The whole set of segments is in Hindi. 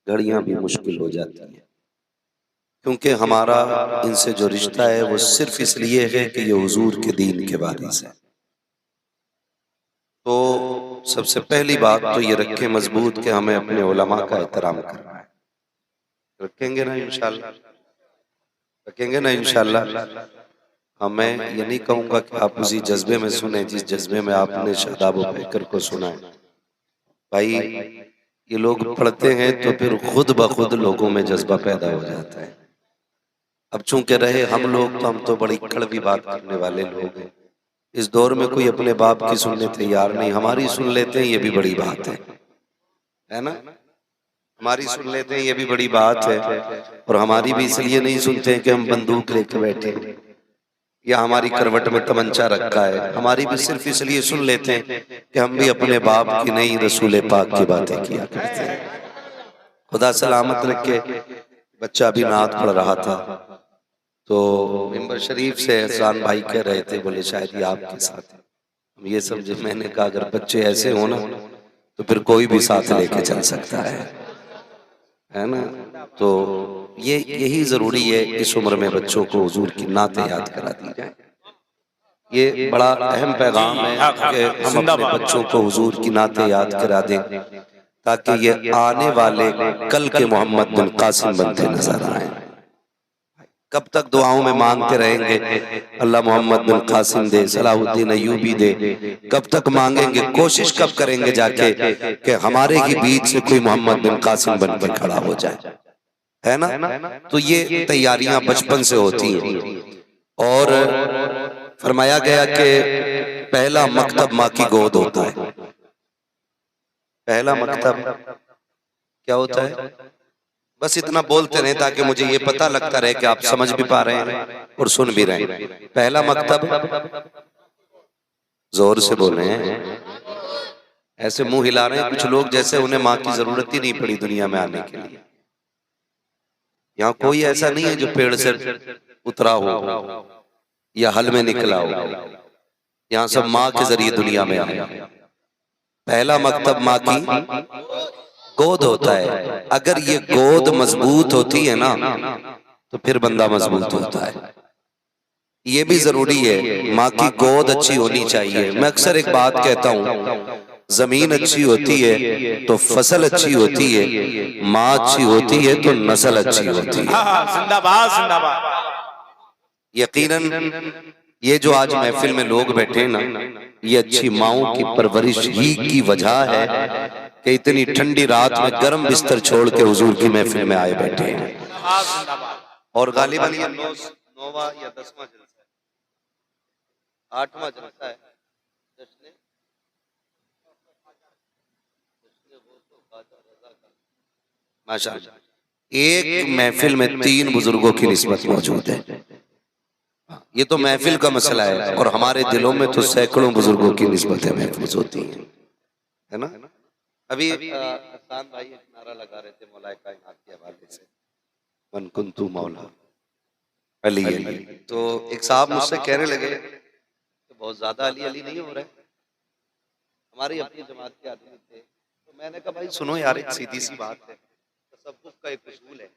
घड़ियां भी मुश्किल हो जाती हैं, क्योंकि हमारा इनसे जो रिश्ता है वो सिर्फ इसलिए है कि ये हुजूर के दीन के वारिस है। तो सबसे पहली बात तो ये रखें मजबूत कि हमें अपने उलमा का एहतराम करना है। रखेंगे ना इंशाल्लाह? रखेंगे ना इंशाल्लाह? मैं ये नहीं कहूँगा कि आप उसी जज्बे में सुने जिस जज्बे में आपने शादाब व पैकर को सुना है। भाई ये लोग पढ़ते हैं तो फिर खुद ब खुद लोगों में जज्बा पैदा हो जाता है। अब चूंकि रहे हम लोग तो हम तो बड़ी कड़वी बात करने वाले लोग हैं। इस दौर में कोई अपने बाप की सुनने तैयार नहीं, हमारी सुन लेते हैं ये भी बड़ी बात है ना? हमारी सुन लेते हैं ये भी बड़ी बात है। और हमारी भी इसलिए नहीं सुनते हैं कि हम बंदूक लेके बैठे हैं या हमारी करवट में तमंचा रखा है। हमारी भी सिर्फ इसलिए सुन लेते हैं कि हम भी अपने बाप की नहीं रसूल पाक की बातें किया करते हैं। खुदा सलामत रखे। बच्चा भी नात पढ़ रहा था तो मिंबर शरीफ से एहसान भाई कह रहे थे, बोले शायद ये आपके साथ है। हम ये समझे, मैंने कहा अगर बच्चे ऐसे हो ना तो फिर कोई भी साथ लेके चल सकता है ना? तो ये यही जरूरी है इस उम्र में बच्चों को हुजूर की नातें याद करा दी जाए। ये बड़ा अहम पैगाम है कि हम अपने बच्चों को हुजूर की नातें याद करा दें ताकि ये आने वाले कल के मोहम्मद बिन कासिम बनते नजर आए। कब तक दुआओं में मांगते रहेंगे अल्लाह मोहम्मद बिन कासिम दे, सलाहुद्दीन अय्यूबी दे? कब तक मांगेंगे? कोशिश कब करेंगे जाके कि हमारे ही बीच से कोई मोहम्मद बिन कासिम बन के खड़ा हो जाए, है ना? तो ये तैयारियां बचपन से होती हैं। और फरमाया गया कि पहला मकतब माँ की गोद होता है। पहला मकतब क्या होता है? बस इतना बोलते रहे ताकि मुझे ये पता लगता रहे कि आप समझ भी पा रहे हैं और सुन भी रहे हैं। पहला मकतब, जोर से बोले हैं, ऐसे मुंह हिला रहे हैं कुछ लोग जैसे उन्हें माँ की जरूरत ही नहीं पड़ी दुनिया में आने के लिए। यहाँ कोई ऐसा नहीं है जो पेड़ से उतरा हो या हल में निकला हो। यहाँ सब माँ के जरिए दुनिया में आए। पहला मकतब माँ की गोद होता है। अगर ये गोद मजबूत होती है ना तो फिर बंदा मजबूत होता है। ये भी जरूरी है, माँ की गोद अच्छी होनी चाहिए। मैं अक्सर एक बात कहता हूँ, जमीन अच्छी होती है तो फसल अच्छी होती है, माँ अच्छी होती है तो नस्ल अच्छी होती है। जिंदाबाद जिंदाबाद। यकीनन ये जो आज महफिल में लोग बैठे हैं ना, ये अच्छी माँओं की परवरिश ही की वजह है कि इतनी ठंडी रात में गर्म बिस्तर छोड़ के हुजूर की महफिल में आए बैठे हैं। और गालिबन ये 9वां या 10वां जलसा है, 8वां जलसा है। माशाअल्लाह, एक महफिल में 3 बुजुर्गों की निस्बत मौजूद है। ये तो महफिल का मसला है और हमारे दिलों में तो सैकड़ों बुजुर्गों की निस्बतें महफूज होती हैं, है ना? अभी हसन भाई एक नारा लगा रहे थे मौला कायनात के हवाले से, मन कुंतु मौला अली अली। तो एक साहब मुझसे कहने लगे कि बहुत ज्यादा अली अली नहीं हो रहा है, हमारी अपनी जमात के आदमी थे। तो मैंने कहा भाई सुनो यार, एक सीधी सी बात है, तसव्वुफ का एक उसूल है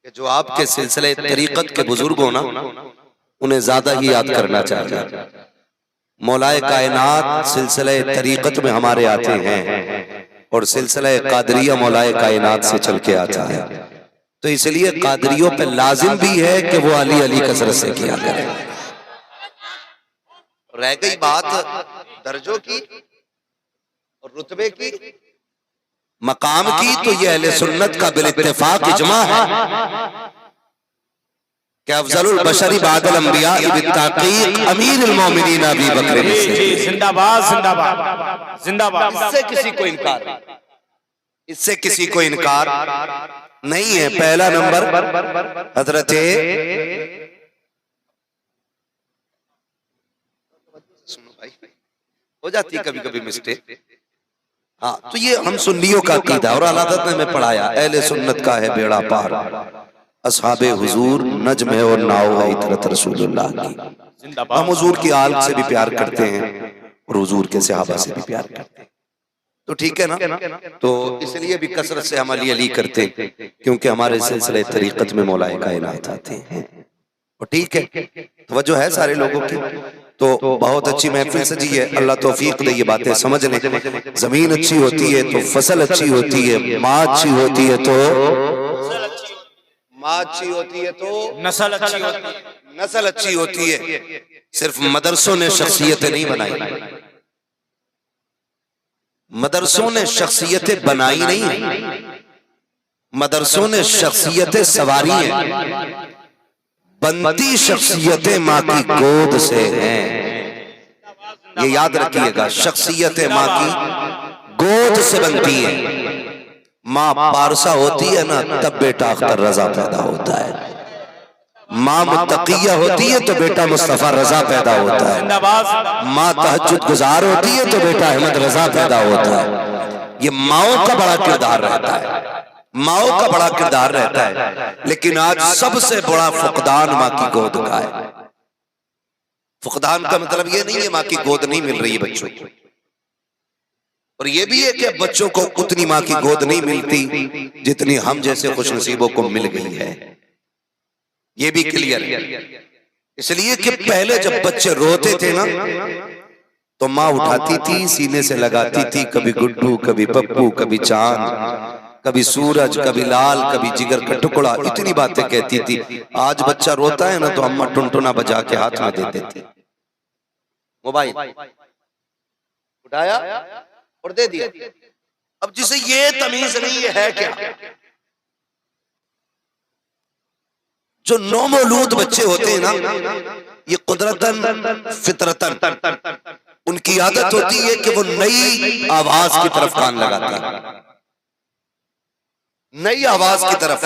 कि जो आपके सिलसिले तरीकत के बुजुर्ग हो ना उन्हें ज्यादा ही याद करना चाहिए। मौलाए कायनात सिलसिले तरीकत में हमारे आते हैं और सिलसिले कादरिया मौलाए कायनात से चल के आता है। तो इसलिए कादरियों पे लाजिम भी है कि वो अली अली कसरत से किया करें। रह गई बात दर्जों की और रुतबे की, मकाम की, तो ये अहले सुन्नत का बिल इत्तेफाक इजमा है कि अफजलुल बशरी बादल अंबिया बित्ताकीक अमीरुल मोमिनीन अबी बकर सिद्दीक। जिंदाबाद जिंदाबाद जिंदाबाद। इससे किसी को इनकार, इससे किसी को इनकार नहीं है। पहला नंबर हजरत हो जाती है कभी कभी मिस्टेक। हाँ, तो ये हम सुन्नियों का अकीदा और अलादत ने हमें पढ़ाया, अहले सुन्नत का है बेड़ा पार, असहाबे हुजूर नज्म है और नाव है इतरत रसूलुल्लाह की। हम हुजूर की आल से भी प्यार करते हैं और हुजूर के सहाबा से भी प्यार करते हैं। तो ठीक है ना। तो इसलिए भी कसरत से हम अली अली करते हैं, क्योंकि हमारे सिलसिले तरीकत में मौलाए कायनात आते हैं। और ठीक है, तवज्जो है सारे लोगों की। तो बहुत अच्छी महफिल सजी है, अल्लाह तौफीक दे ये बातें समझ लें। जमीन अच्छी होती है तो फसल अच्छी होती है, माँ अच्छी होती है तो माँ अच्छी होती है तो नस्ल अच्छी होती है। नस्ल अच्छी होती है। सिर्फ मदरसों ने शख्सियतें नहीं बनाई, मदरसों ने शख्सियतें बनाई नहीं, मदरसों ने शख्सियतें सवारी हैं। बनती शख्सियतें माँ की गोद से हैं, ये याद रखिएगा। शख्सियतें माँ की गोद से बनती हैं। माँ पारसा होती है ना, तब बेटा अख्तर रजा पैदा होता है। माँ मुत्तकिया होती है तो बेटा मुस्तफा रजा पैदा होता है। माँ तहज्जुद गुजार होती है तो बेटा अहमद रजा पैदा होता है। ये माओ का बड़ा किरदार रहता है, माओ का बड़ा किरदार रहता है। लेकिन आज सबसे बड़ा फुकदान माँ की गोद का है। फुकदान का मतलब ये नहीं है माँ की गोद नहीं मिल रही है बच्चों को, और ये भी है कि बच्चों को उतनी माँ की गोद नहीं मिलती जितनी हम जैसे खुशनसीबों को मिल गई है। ये भी क्लियर है। इसलिए कि पहले जब बच्चे रोते थे ना, तो माँ उठाती थी, सीने से लगाती थी, कभी गुड्डू, कभी पप्पू, कभी चांद, कभी सूरज, कभी लाल, कभी जिगर का टुकड़ा, इतनी बातें कहती थी। आज बच्चा रोता है ना तो अम्मा टुनटुना बजा के हाथ में दे देती, मोबाइल उठाया और दे दिया। अब जिसे ये तमीज नहीं है क्या, जो नौमौलूद बच्चे होते हैं ना, ये कुदरतन फितरतन उनकी आदत होती है कि वो नई आवाज की तरफ कान लगाते हैं, नई आवाज की तरफ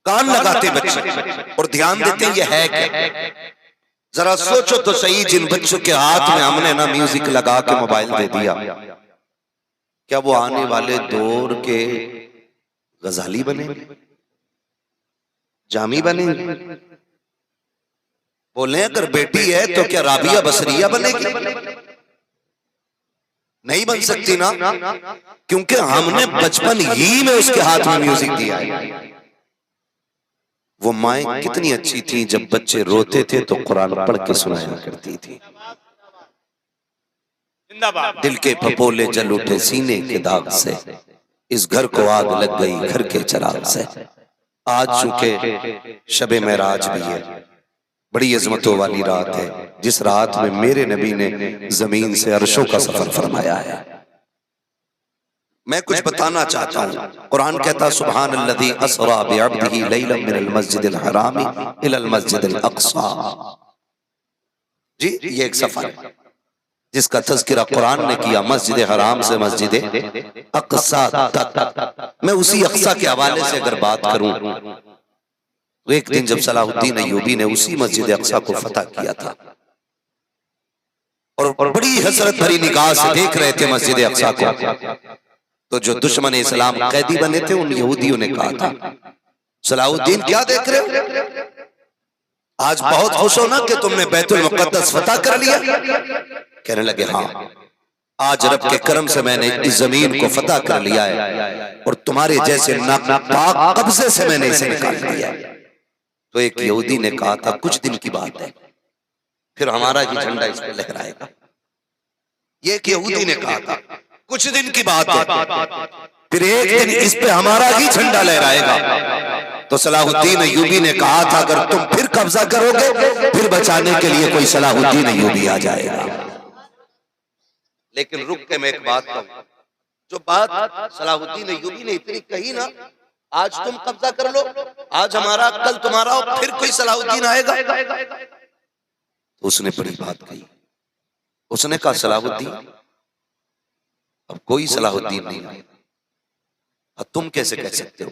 कान लगाते बच्चे और ध्यान देते हैं ये है क्या। जरा सोचो तो सही, जिन बच्चों के हाथ में हमने ना म्यूजिक लगा के मोबाइल दे दिया, क्या वो आने वाले दौर के गजाली बनेंगे, जामी बनेंगे? बोले अगर बेटी है तो क्या राबिया बसरिया बनेगी? नहीं बन सकती ना, क्योंकि हमने बचपन ही में उसके हाथ में म्यूजिक दिया है। वो माएं कितनी अच्छी थी, जब बच्चे रोते थे तो कुरान पढ़ के सुनाया करती थी। दिल के फपोले जल उठे सीने के दाग से, इस घर को आग लग गई घर के चिराग से। आज चूंकि शबे मेराज भी है, बड़ी अजमतों वाली रात है, जिस रात में मेरे नबी ने जमीन से अर्शों का सफर फरमाया है। मैं कुछ बताना चाहता हूँ। कुरान कहता सुभान अल्लज़ी अस्रा बिअब्दिही लैलन मिनल मस्जिदिल हरामी इलल मस्जिदिल अक़सा। जी, ये एक सफर है जिसका तज़किरा कुरान ने किया, मस्जिद हराम से मस्जिद अक़सा तक। मैं उसी अक़सा के हवाले से अगर बात करूं तो एक दिन जब सलाहुद्दीन अय्यूबी ने उसी मस्जिद अक़सा को फतह किया था, और बड़ी हसरत भरी निगाह से देख रहे थे मस्जिद अक़सा को, तो जो दुश्मन इस्लाम कैदी बने थे उन यहूदियों ने कहा था, सलाहुद्दीन क्या देख रहे हो, आज बहुत खुश हो ना कि तुमने बैतुल मुक़द्दस फतह कर लिया? कहने लगे हाँ, आज रब के करम से मैंने इस जमीन को फतह कर लिया है, और तुम्हारे जैसे नापाक कब्जे से मैंने इसे निकाल लिया है। तो एक यहूदी ने कहा था कुछ दिन की बात है, फिर हमारा ही झंडा इस पे लहराएगा। ये एक यहूदी ने कहा था कुछ दिन की बात है, फिर एक दिन इस पे हमारा ही झंडा लहराएगा। तो सलाहुद्दीन अय्यूबी ने कहा था अगर तुम फिर कब्जा करोगे, फिर बचाने के लिए कोई सलाहुद्दीन अय्यूबी आ जाएगा। लेकिन रुक के मैं एक बात कहूं, जो बात सलाहुद्दीन अय्यूबी ने इतनी कही ना, आज तुम कब्जा कर लो, आज हमारा कल तुम्हारा, और फिर कोई सलाहुद्दीन आएगा। तो उसने बड़ी बात कही, उसने कहा सलाहुद्दीन, अब कोई सलाहुद्दीन नहीं आएगा, अब तुम कैसे कह सकते हो?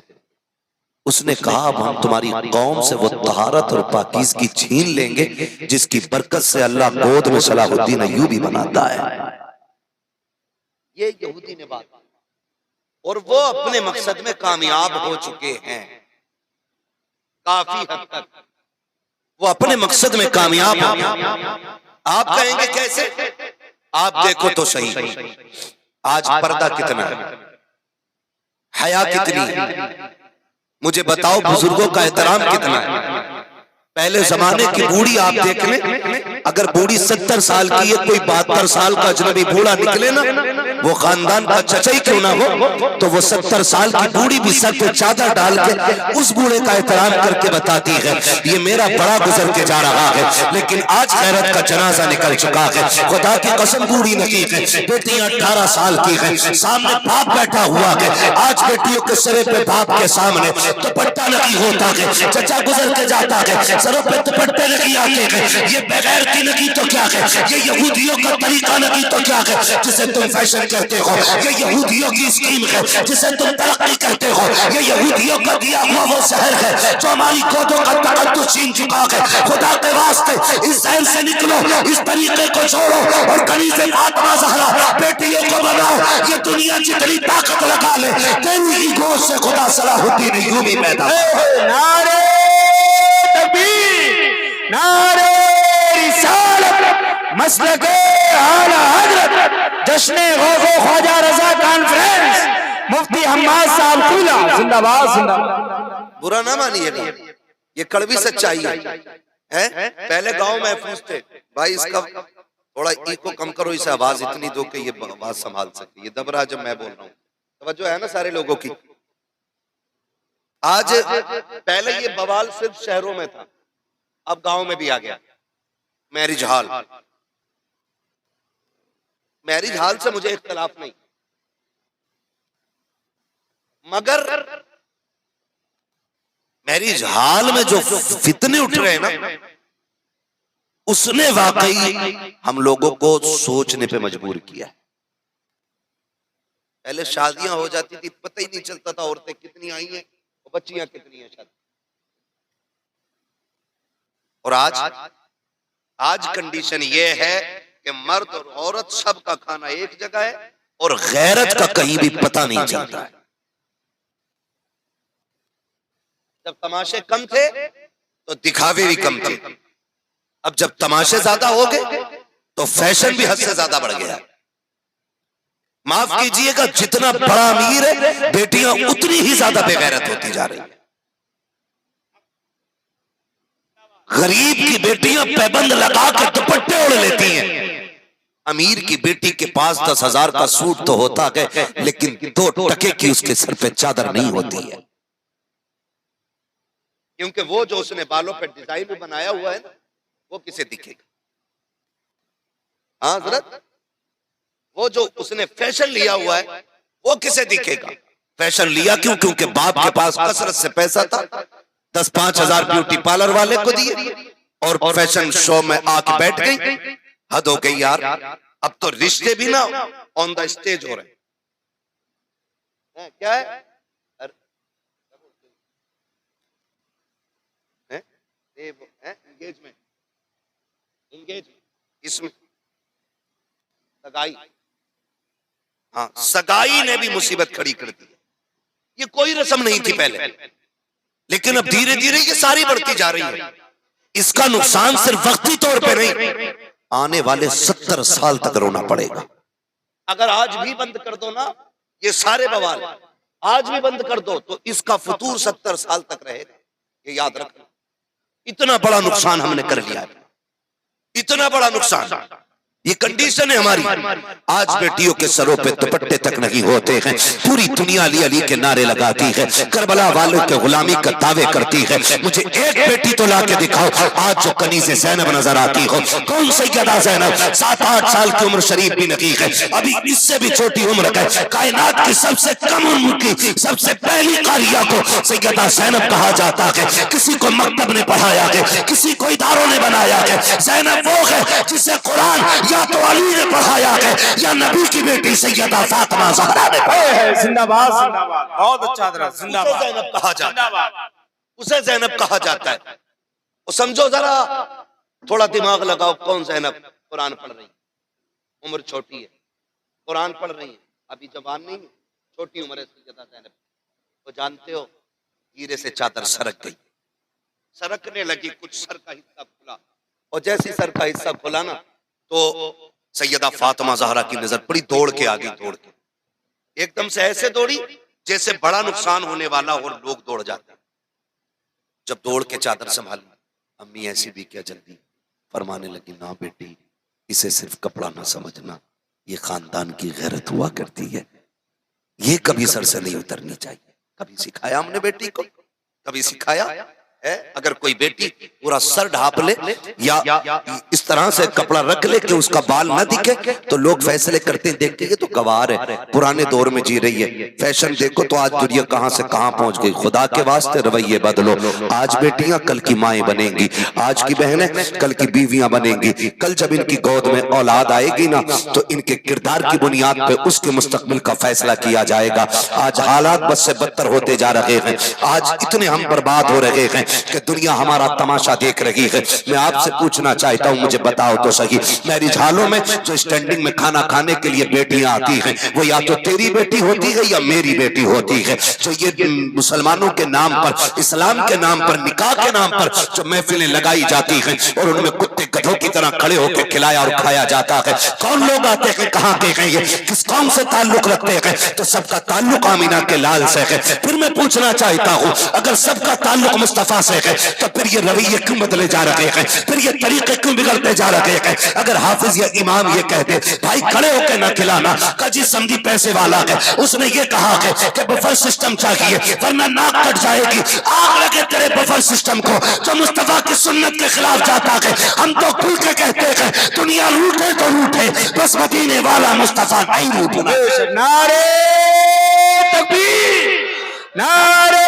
उसने कहा अब हम तुम्हारी कौम से वो तहारत और पाकीज़गी छीन लेंगे जिसकी बरकत से अल्लाह गोद में सलाहुद्दीन अय्यूबी बनाता है। ये यहूदी ने बात, और वो अपने मकसद में कामयाब हो चुके हैं काफी हद तक, वो अपने मकसद में कामयाब हो। आप कहेंगे कैसे? आप देखो तो सही, आज पर्दा कितना है, हया कितनी है, मुझे बताओ बुजुर्गों का एहतराम कितना है। पहले जमाने की बूढ़ी आप देख लें, अगर बूढ़ी 70 साल की है, कोई 72 साल का अजनबी बूढ़ा निकले ना, वो खानदान का चचा ही क्यों ना हो, तो वो 70 साल की बूढ़ी भी सर पे चादर डाल के उस बूढ़े का एहतराम करके बताती है ये मेरा बड़ा गुजर के जा रहा है। लेकिन आज गैरत का जनाजा निकल चुका है। खुदा की कसम बूढ़ी नहीं है, बेटियां 18 साल की है, सामने बाप बैठा हुआ है। आज बेटियों के सिरे पे बाप के सामने दुपट्टा नहीं होता है, चचा गुजर के जाता है, सरों पे दुपट्टे नहीं आते हैं। ये बगैर की नहीं तो क्या है, ये यहूदियों का तरीका नहीं तो क्या है जिसे तुम फैशन कहते हो, ये यहूदियों की स्कीम है जिसे तुम तरक्की कहते हो, ये यहूदियों का दिया हुआ वो शहर है जो हमारी गोदों का तकद्दुस छीन चुका है। खुदा के वास्ते इस शहर से निकलो, इस तरीके को छोड़ो और कनीज़े फातिमा ज़हरा बेटियों को बनाओ। ये दुनिया जितनी ताकत लगा ले, तेरी ही गोद से खुदा सलाहुद्दीन अय्यूबी पैदा। नारे तकबीर, नारे रिसालत, मसलके आला हज़रत, जश्न गौज़ो ख्वाजा रज़ा कॉन्फ्रेंस, मुफ्ती हम्माद साहब खुला, जिंदाबाद जिंदाबाद। बुरा ना मानिएगा, ये कड़वी सच्चाई है। पहले गांव महफूज थे भाई, इसका थोड़ा इको कम करो, इसे आवाज इतनी दो कि ये आवाज संभाल सके। ये दब रहा जब मैं बोल रहा हूँ, तवज्जो है ना सारे लोगों की। आज पहले ये बवाल सिर्फ शहरों में था, अब गांव में भी आ गया। मैरिज हॉल, मैरिज हॉल से मुझे इख्तलाफ नहीं, मगर मैरिज हॉल में जो फितने उठ रहे हैं ना, उसने वाकई हम लोगों को सोचने पे मजबूर किया। पहले शादियां हो जाती थी, पता ही नहीं चलता था औरतें कितनी आई हैं और बच्चियां कितनी हैं शादी। और आज कंडीशन ये है कि मर्द और औरत सबका खाना एक जगह है और गैरत का कहीं भी पता नहीं चलता है। जब तमाशे कम थे तो दिखावे भी कम थे, अब जब तमाशे ज्यादा हो गए तो फैशन भी हद से ज्यादा बढ़ गया। माफ कीजिएगा, जितना बड़ा अमीर है बेटियां उतनी ही ज्यादा बेगैरत होती जा रही है। गरीब की बेटियां पैबंद लगा के दुपट्टे ओढ़ लेती हैं, अमीर की बेटी के पास 10,000 का सूट तो होता है लेकिन 2 टके की उसके सर पे चादर नहीं होती है, क्योंकि वो जो उसने बालों पे डिजाइन में बनाया हुआ है ना, वो किसे दिखेगा। हाँ हज़रत, वो जो उसने फैशन लिया हुआ है वो किसे दिखेगा। फैशन लिया क्यों? क्योंकि बाप के पास कसरत से पैसा था, 10-5 हजार ब्यूटी पार्लर वाले को दिए और फैशन शो में आके बैठ गई। हद हो गई यार, अब तो रिश्ते भी ना ऑन द स्टेज हो रहे हैं। क्या है एंगेजमेंट, इसमें सगाई, हाँ सगाई ने भी मुसीबत खड़ी कर दी। ये कोई रस्म नहीं थी पहले, लेकिन अब धीरे धीरे ये सारी बढ़ती जा रही है। इसका नुकसान सिर्फ वक्ती तौर पे नहीं, आने वाले 70 साल तक रोना पड़ेगा। अगर आज भी बंद कर दो ना ये सारे बवाल, आज भी बंद कर दो तो इसका फतूर 70 साल तक रहेगा। ये याद रखना, इतना बड़ा नुकसान हमने कर लिया है, इतना बड़ा नुकसान। ये कंडीशन है हमारी। आज बेटियों के सरों पे दुपट्टे तक नहीं होते हैं, पूरी दुनिया अली अली के नारे लगाती है, करबला वालों के गुलामी का दावे करती है। मुझे एक बेटी तो ला के दिखाओ आज जो कनीज़े ज़ैनब नजर आती हो। कौन सैयदा ज़ैनब? 7-8 साल की उम्र शरीफ भी नहीं है, अभी इससे भी छोटी उम्र है। कायनात की सबसे कम उम्र की सबसे पहली कारिया को सैयदा ज़ैनब कहा जाता है। किसी को मकतब ने पढ़ाया है, किसी को इदारों ने बनाया है। ज़ैनब वो है जिसे कुरान या तो अली ने पढ़ाया है या नबी की बेटी सैयदा फातिमा ज़हरा ने पढ़ाया है। जिंदाबाद जिंदाबाद, बहुत अच्छा तरह जिंदाबाद। ज़ैनब कहा जाता है, उसे ज़ैनब कहा जाता है। और समझो जरा, थोड़ा दिमाग लगाओ, कौन ज़ैनब कुरान पढ़ रही है, उम्र छोटी है, कुरान पढ़ रही है, अभी जवान नहीं है, छोटी उम्र है सैयदा ज़ैनब। तो जानते हो हीरे से चादर सरक गई, सरकने लगी, कुछ सर का हिस्सा खुला, और जैसे सर का हिस्सा खुला ना तो सैयदा फातिमा ज़हरा की नजर पड़ी, दौड़ के आ गई, दौड़ के एकदम से ऐसे दौड़ी जैसे बड़ा नुकसान होने वाला और लोग दौड़ जाते। जब दौड़ के चादर संभाली, अम्मी ऐसी भी क्या जल्दी, फरमाने लगी ना बेटी, इसे सिर्फ कपड़ा ना समझना, ये खानदान की गैरत हुआ करती है, ये कभी सर से नहीं उतरनी चाहिए। कभी सिखाया हमने बेटी को? कभी सिखाया है? अगर कोई बेटी पूरा सर ढाप ले या इस तरह से कपड़ा रख ले कि उसका बाल न दिखे, तो लोग फैसले करते हैं, देखते ये तो गवार है, पुराने दौर में जी रही है। फैशन देखो तो आज दुनिया कहां से कहां पहुंच गई। खुदा के वास्ते रवैये बदलो। आज बेटियां कल की माएं बनेंगी, आज की बहनें कल की बीवियां बनेंगी। कल जब इनकी गोद में औलाद आएगी ना, तो इनके किरदार की बुनियाद पे उसके मुस्तकबिल का फैसला किया जाएगा। आज हालात बद से बदतर होते जा रहे हैं, आज इतने हम बर्बाद हो रहे हैं कि दुनिया हमारा तमाशा देख रही है। मैं आपसे पूछना चाहता हूं, मुझे बताओ तो सही, मैरिज हालों में जो स्टैंडिंग में खाना खाने के लिए बेटियां आती हैं, वो या तो तेरी बेटी होती है या मेरी बेटी होती है। जो ये मुसलमानों के नाम पर, इस्लाम के नाम पर, निकाह के नाम पर जो महफिलें लगाई जाती हैं और उनमें कुत्ते गधों की तरह खड़े होकर खिलाया और खाया जाता है, कौन लोग आते हैं, कहां के हैं, ये किस कौम से ताल्लुक रखते हैं? तो सबका ताल्लुक आमीना के लाल से है। फिर मैं पूछना चाहता हूं, अगर सबका ताल्लुक मुस्तफा से है, तो फिर ये रवैये क्यों बदले जा रहे हैं? फिर ये तरीके क्यों बिगड़ते जा रहे हैं? अगर हाफिज या इमाम ये कहते भाई खड़े होकर ना खिलाना, कजी समझी पैसे वाला है, उसने ये कहा है कि बफर सिस्टम चाहिए वरना नाक कट जाएगी, आग लगे तेरे बफर सिस्टम को जो मुस्तफा की सुन्नत के खिलाफ जाता है। हम तो खुल के कहते हैं दुनिया लूटे तो लूटे, बस मदीने वाला मुस्तफा नहीं लूटना। नारे तकबीर, नारे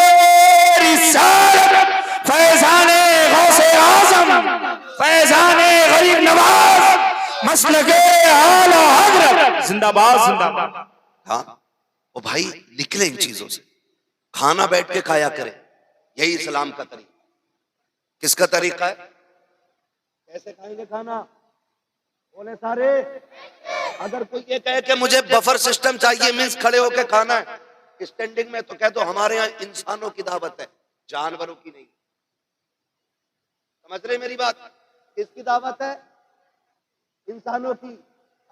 रिसालत, फैज़ाने गौसे आज़म, फैज़ाने गरीब नवाज, मसलके आला हज़रत, जिंदाबाद जिंदाबाद। हाँ ओ भाई, निकले इन चीजों से। खाना बैठ के खाया करें, यही इस्लाम का तरीका। किसका तरीका है? कैसे खाएंगे खाना? बोले सारे। अगर कोई ये कहे कि मुझे बफर सिस्टम चाहिए, मीन्स खड़े होके खाना है स्टैंडिंग में, तो कह दो हमारे यहाँ इंसानों की दावत है, जानवरों की नहीं। समझ रहे मेरी बात? किसकी दावत है? इंसानों की।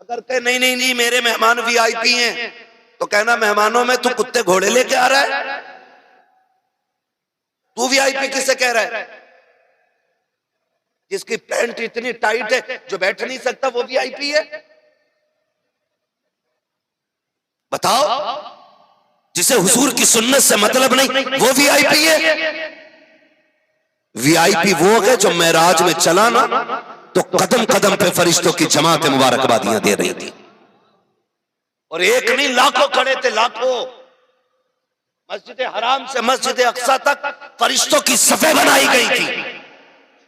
अगर कहे नहीं नहीं नहीं मेरे मेहमान वीआईपी हैं, तो कहना मेहमानों में तू कुत्ते घोड़े लेके आ रहा है? तू वीआईपी किसे कह रहा है? जिसकी पैंट इतनी टाइट है जो बैठ नहीं सकता वो वीआईपी है? बताओ। जिसे हुजूर की सुन्नत से मतलब नहीं, वो वीआईपी है? वीआईपी वो है जो मेराज में चला ना, तो कदम कदम पे फरिश्तों की जमात मुबारकबादियां दे रही थी, और एक नहीं लाखों खड़े थे, लाखों। मस्जिद हराम से मस्जिद अक्सा तक फरिश्तों की सफे बनाई गई थी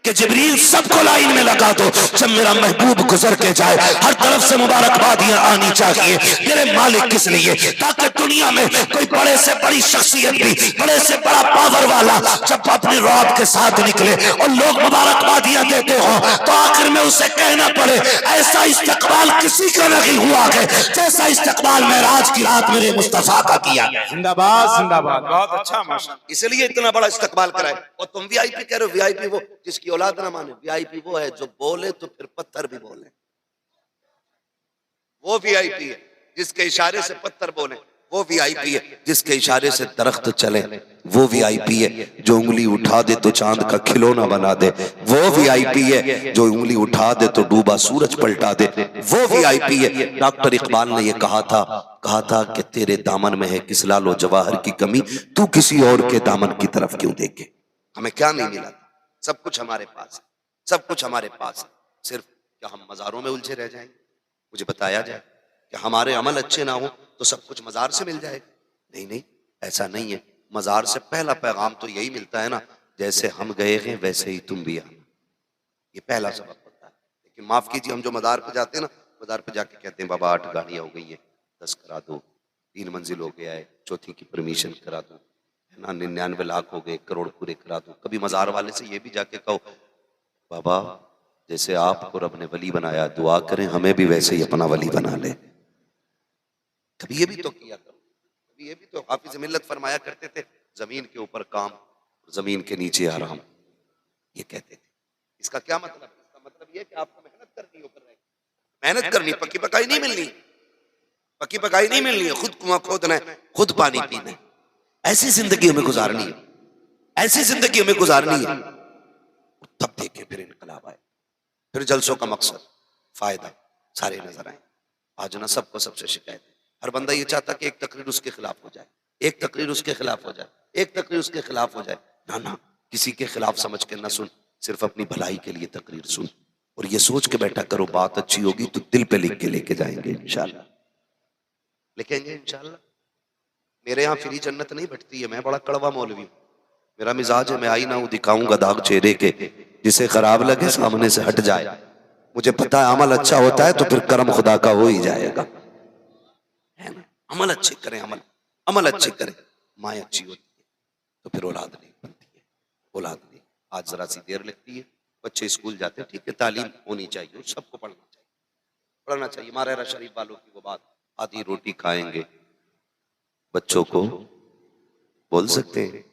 कि जिब्रील सबको लाइन में लगा दो, जब मेरा महबूब गुजर के जाए हर तरफ से मुबारकबादियां आनी चाहिए। मेरे मालिक किस लिए? ताकि दुनिया में कोई बड़े से बड़ी शख्सियत भी, बड़े से बड़ा पावर वाला जब अपने रौब के साथ निकले और लोग मुबारकबादियां देते हो, तो आखिर में उसे कहना पड़े ऐसा इस्तकबाल किसी का नहीं हुआ है जैसा इस्तकबाल मेराज की रात मेरे मुस्तफा का किया। जिंदाबाद जिंदाबाद, बहुत अच्छा माशाअल्लाह। इसलिए इतना बड़ा इस्तकबाल कराए। और तुम वीआईपी कह रहे हो, वीआईपी वो जिसकी औलाद ना माने। वीआईपी वो है जो बोले तो फिर पत्थर भी बोले, वो वीआईपी है। जिसके इशारे से पत्थर बोले वो वीआईपी है। जिसके इशारे से दरख्त चले वो वीआईपी है। जो उंगली उठा दे तो चांद का खिलौना बना दे वो वीआईपी है। जो उंगली उठा दे तो डूबा सूरज पलटा दे वो वीआईपी है। डॉक्टर इकबाल ने ये कहा था कि तेरे दामन में है किस लालो जवाहर की कमी, तू किसी और के दामन की तरफ क्यों देखे। हमें क्या नहीं मिला? सब कुछ हमारे पास है, सब कुछ हमारे पास है। सिर्फ क्या हम मजारों में उलझे रह जाएंगे? मुझे बताया जाए कि हमारे अमल अच्छे ना हो तो सब कुछ मजार से मिल जाएगा? नहीं नहीं, ऐसा नहीं है। मजार से पहला पैगाम तो यही मिलता है ना, जैसे हम गए हैं वैसे ही तुम भी आना। ये पहला सबक होता है। लेकिन माफ कीजिए, हम जो मजार पे जाते हैं ना, मजार पे जाके कहते हैं बाबा 8 गाड़ियां हो गई है, 10 करा दो, 3 मंजिल हो गया है, चौथी की परमिशन करा दो, है ना, 99 लाख हो गए, 1 करोड़ पूरे करा दो। कभी मजार वाले से ये भी जाके कहो बाबा जैसे आपको रब ने वली बनाया, दुआ करें हमें भी वैसे ही अपना वली बना ले। कभी ये भी तो किया करो। कभी ये भी तो हाफिज मिल्लत फरमाया करते थे, जमीन के ऊपर काम, जमीन के नीचे आराम, ये कहते थे। इसका क्या मतलब? इसका मतलब ये कि आपको मेहनत करनी, ऊपर रह मेहनत करनी, पक्की पकाई नहीं मिलनी। पक्की पकाई नहीं मिलनी है, खुद कुआं खोदना है, खुद पानी पीना है। ऐसी जिंदगी हमें गुजारनी है, ऐसी जिंदगी हमें गुजारनी है। तब देखें फिर इनकलाब आए, फिर जलसों का मकसद फायदा सारे नजर आए। आज ना सबको सबसे शिकायत है, हर बंदा ये चाहता कि एक तकरीर उसके खिलाफ हो जाए, एक तकरीर उसके खिलाफ हो जाए, एक तकरीर उसके खिलाफ हो जाए। ना ना, किसी के खिलाफ समझ के ना सुन, सिर्फ अपनी भलाई के लिए तकरीर सुन और ये सोच के बैठा करो बात अच्छी होगी तो दिल पे लिख के लेके जाएंगे इंशाल्लाह, लिखेंगे इंशाल्लाह। मेरे यहाँ फ्री जन्नत नहीं बटती है, मैं बड़ा कड़वा मौलवी हूँ, मेरा मिजाज है, मैं आई ना हूं दिखाऊंगा दाग चेहरे के, जिसे खराब लगे सामने से हट जाए। मुझे पता है अमल अच्छा होता है तो फिर कर्म खुदा का हो ही जाएगा, है ना। अमल अच्छे करें, अमल अच्छे करें, माँ अच्छी होती है तो फिर औलाद नहीं बनती है, औलाद नहीं। आज जरा सी देर लगती है, बच्चे स्कूल जाते हैं, ठीक है, तालीम होनी चाहिए, सबको पढ़ना चाहिए, पढ़ना चाहिए। मारेरा शरीफ वालों की वो बात, आधी रोटी खाएंगे, बच्चों को बोल सकते हैं,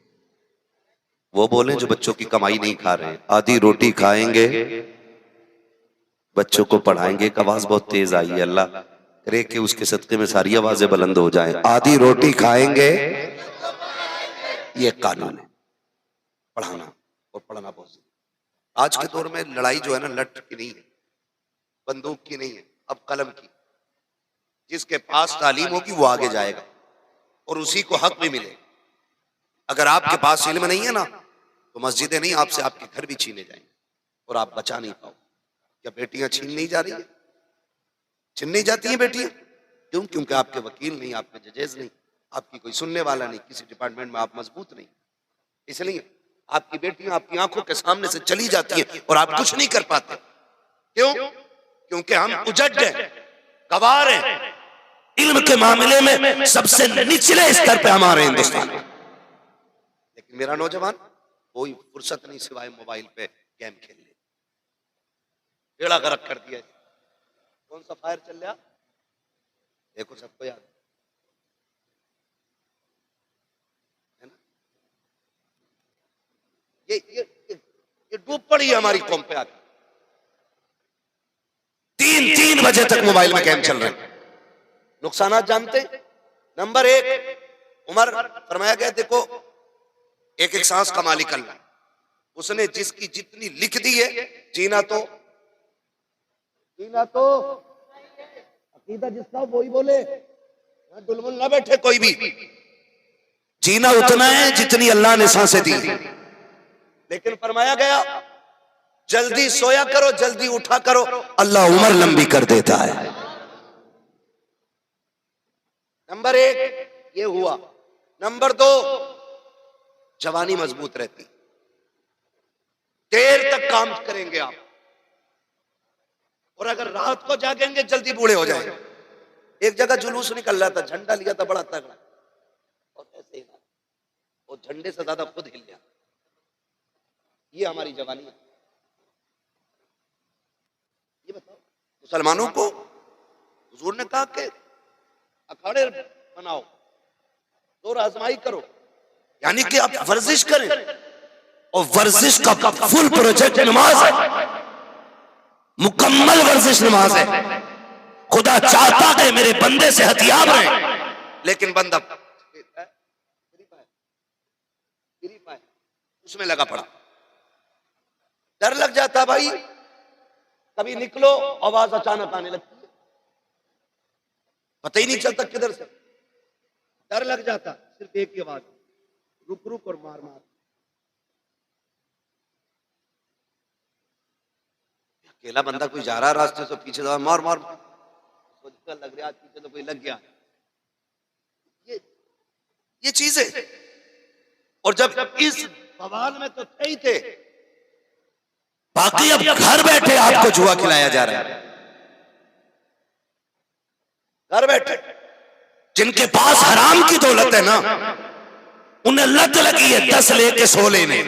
वो बोले जो बच्चों की कमाई नहीं खा रहे हैं, आधी रोटी खाएंगे, बच्चों को पढ़ाएंगे। एक आवाज बहुत तेज आई है, अल्लाह करे कि उसके सदके में सारी आवाजें बुलंद हो जाएं। आधी रोटी खाएंगे, ये कानून है, पढ़ाना और पढ़ना बहुत जरूरी। आज के दौर में लड़ाई जो है ना, लठ की नहीं है, बंदूक की नहीं है, अब कलम की। जिसके पास तालीम होगी वो आगे जाएगा और उसी को हक भी मिलेगा। अगर आपके पास इल्म नहीं है ना, तो मस्जिदें नहीं, आपसे आपके घर भी छीने जाएंगे और आप बचा नहीं पाओ। क्या बेटियां छीन नहीं जा रही है? छीन नहीं जाती हैं बेटियां, क्यों? क्योंकि आपके वकील नहीं, आपके जजेज नहीं, आपकी कोई सुनने वाला नहीं, किसी डिपार्टमेंट में आप मजबूत नहीं, इसलिए आपकी बेटियां आपकी आंखों के सामने से चली जाती हैं और आप कुछ नहीं कर पाते। क्यों? क्योंकि हम उजड़ हैं, गवार हैं, इल्म के मामले में सबसे निचले स्तर पे हमारे हिंदुस्तान में। लेकिन मेरा नौजवान कोई फुर्सत नहीं सिवाय मोबाइल पे गेम खेलने, बेड़ा गर्क कर दिया। कौन सा फायर चल रहा देखो, सबको याद है ना। ये डूब पड़ी है हमारी कौम पे आके। 3 बजे तक मोबाइल में गेम चल रहे हैं। नुकसानात जानते? नंबर 1, उमर फरमाया गया, देखो एक एक सांस का मालिक अल्लाह, उसने जिसकी जितनी लिख दी है, जीना तो अकीदा जिसका वही बोले, डुलमुल ना बैठे कोई भी। जीना उतना है जितनी अल्लाह ने सांसें दी। लेकिन फरमाया गया जल्दी सोया करो, जल्दी उठा करो, अल्लाह उम्र लंबी कर देता है। नंबर 1 ये हुआ। नंबर 2, जवानी मजबूत रहती, देर तक काम करेंगे आप, और अगर रात को जागेंगे जल्दी बूढ़े हो जाएंगे। एक जगह जुलूस निकल रहा था, झंडा लिया था बड़ा तगड़ा, और ऐसे ही और झंडे से ज्यादा खुद हिल गया। ये हमारी जवानी है। ये बताओ, मुसलमानों को हुजूर ने कहा कि अखाड़े बनाओ, दौर आजमाई करो, यानी कि आप वर्जिश करें, और वर्जिश का फुल प्रोजेक्ट नमाज है, मुकम्मल वर्जिश नमाज है। खुदा चाहता है मेरे बंदे से हथियार है, लेकिन बंदा उसमें लगा पड़ा, डर लग जाता भाई। कभी निकलो, आवाज अचानक आने लगती है, पता ही नहीं चलता किधर से, डर लग जाता। सिर्फ एक ही आवाज, रुक रुक और मार मार। अकेला बंदा कोई जा रहा रास्ते से, पीछे से मार मार, सोचता लग रहा पीछे तो कोई लग गया। ये चीज है। और जब इस बवाल में तो थे ही थे, बाकी अब घर बैठे आपको जुआ खिलाया जा रहा है। घर बैठे जिनके पास हराम की दौलत है ना, उन्हें लत लगी है 10 लेके 100 लेने।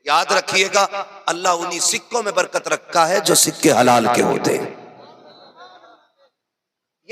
याद रखिएगा, अल्लाह उन्हीं सिक्कों में बरकत रखा है जो सिक्के हलाल के होते हैं।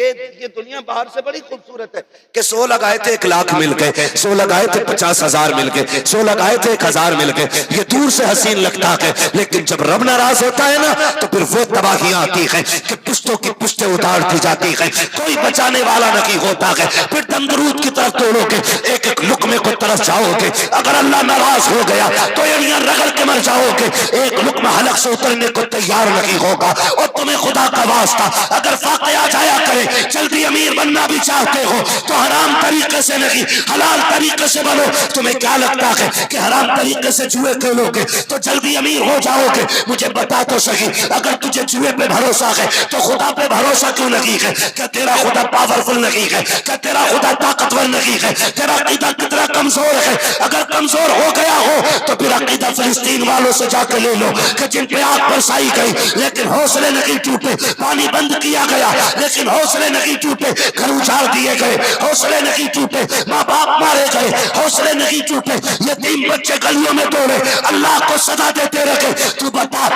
ये दुनिया बाहर से बड़ी खूबसूरत है कि 100 लगाए थे 1 लाख मिल गए, 100 लगाए थे 50,000 मिल गए, 100 लगाए थे 1,000 मिल गए। ये दूर से हसीन लगता है, लेकिन जब रब नाराज होता है ना तो फिर वो तबाहियां आती है कि पुश्तों की पुश्तें उतार दी जाती है, कोई बचाने वाला नहीं होता है। फिर तंदरूद की तरफ तोड़ोगे, एक एक लुकमे को तरफ जाओगे। अगर अल्लाह नाराज हो गया तो एड़ियां रगड़ के मर जाओगे, एक लुकमा हलक से उतरने को तैयार नहीं होगा। और तुम्हें खुदा का वास्ता अगर फाक़या जाया करे, जल्दी अमीर बनना भी चाहते हो तो हराम तरीके से नहीं, हलाल तरीके से बनो। तुम्हें क्या लगता है कि हराम तरीके से जुए खेलोगे तो जल्दी अमीर हो जाओगे? मुझे बता तो सही, अगर तुझे जुए पे भरोसा है तो खुदा पे भरोसा क्यों नहीं है? क्या तेरा खुदा पावरफुल नहीं है? क्या तेरा खुदा ताकतवर नहीं है? तेरा अकीदा कितना कमजोर है? अगर कमजोर हो गया हो तो फिर अकीदा फिलिस्तीन वालों से जाकर ले लो कि जिन पे आग बरसाई गई लेकिन हौसले नहीं टूटे, पानी बंद किया गया लेकिन हौसले नहीं टूटे, घर उजाड़ दिए गए हौसले नहीं टूटे, माँ बाप मारे गए हौसले नहीं टूटे, यतीम बच्चे गलियों में दौड़े अल्लाह को सदा देते रहे। तू बता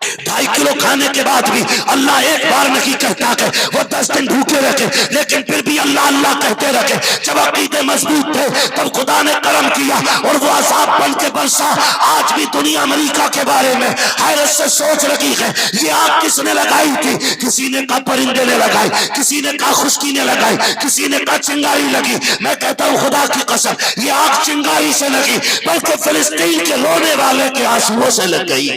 2.5 किलो खाने के बाद भी अल्लाह एक बार नहीं कहता कि वो 10 दिन भूखे रखे, लेकिन फिर भी अल्लाह अल्लाह कहते रखे। जब अकीदे मजबूत थे तब खुदा ने करम किया और वो अज़ाब बन के बरसा। आज भी दुनिया अमेरिका के बारे में हैरत से सोच रही है, ये आग किसने लगाई थी? किसी ने कहा परिंदे ने लगाई, किसी ने कहा खुश्की ने लगाई, किसी ने कहा चिंगारी लगी। मैं कहता हूँ खुदा की कसम, ये आग चिंगारी से लगी बल्कि फिलिस्तीन के रोने वाले के आंसुओं से लग गई।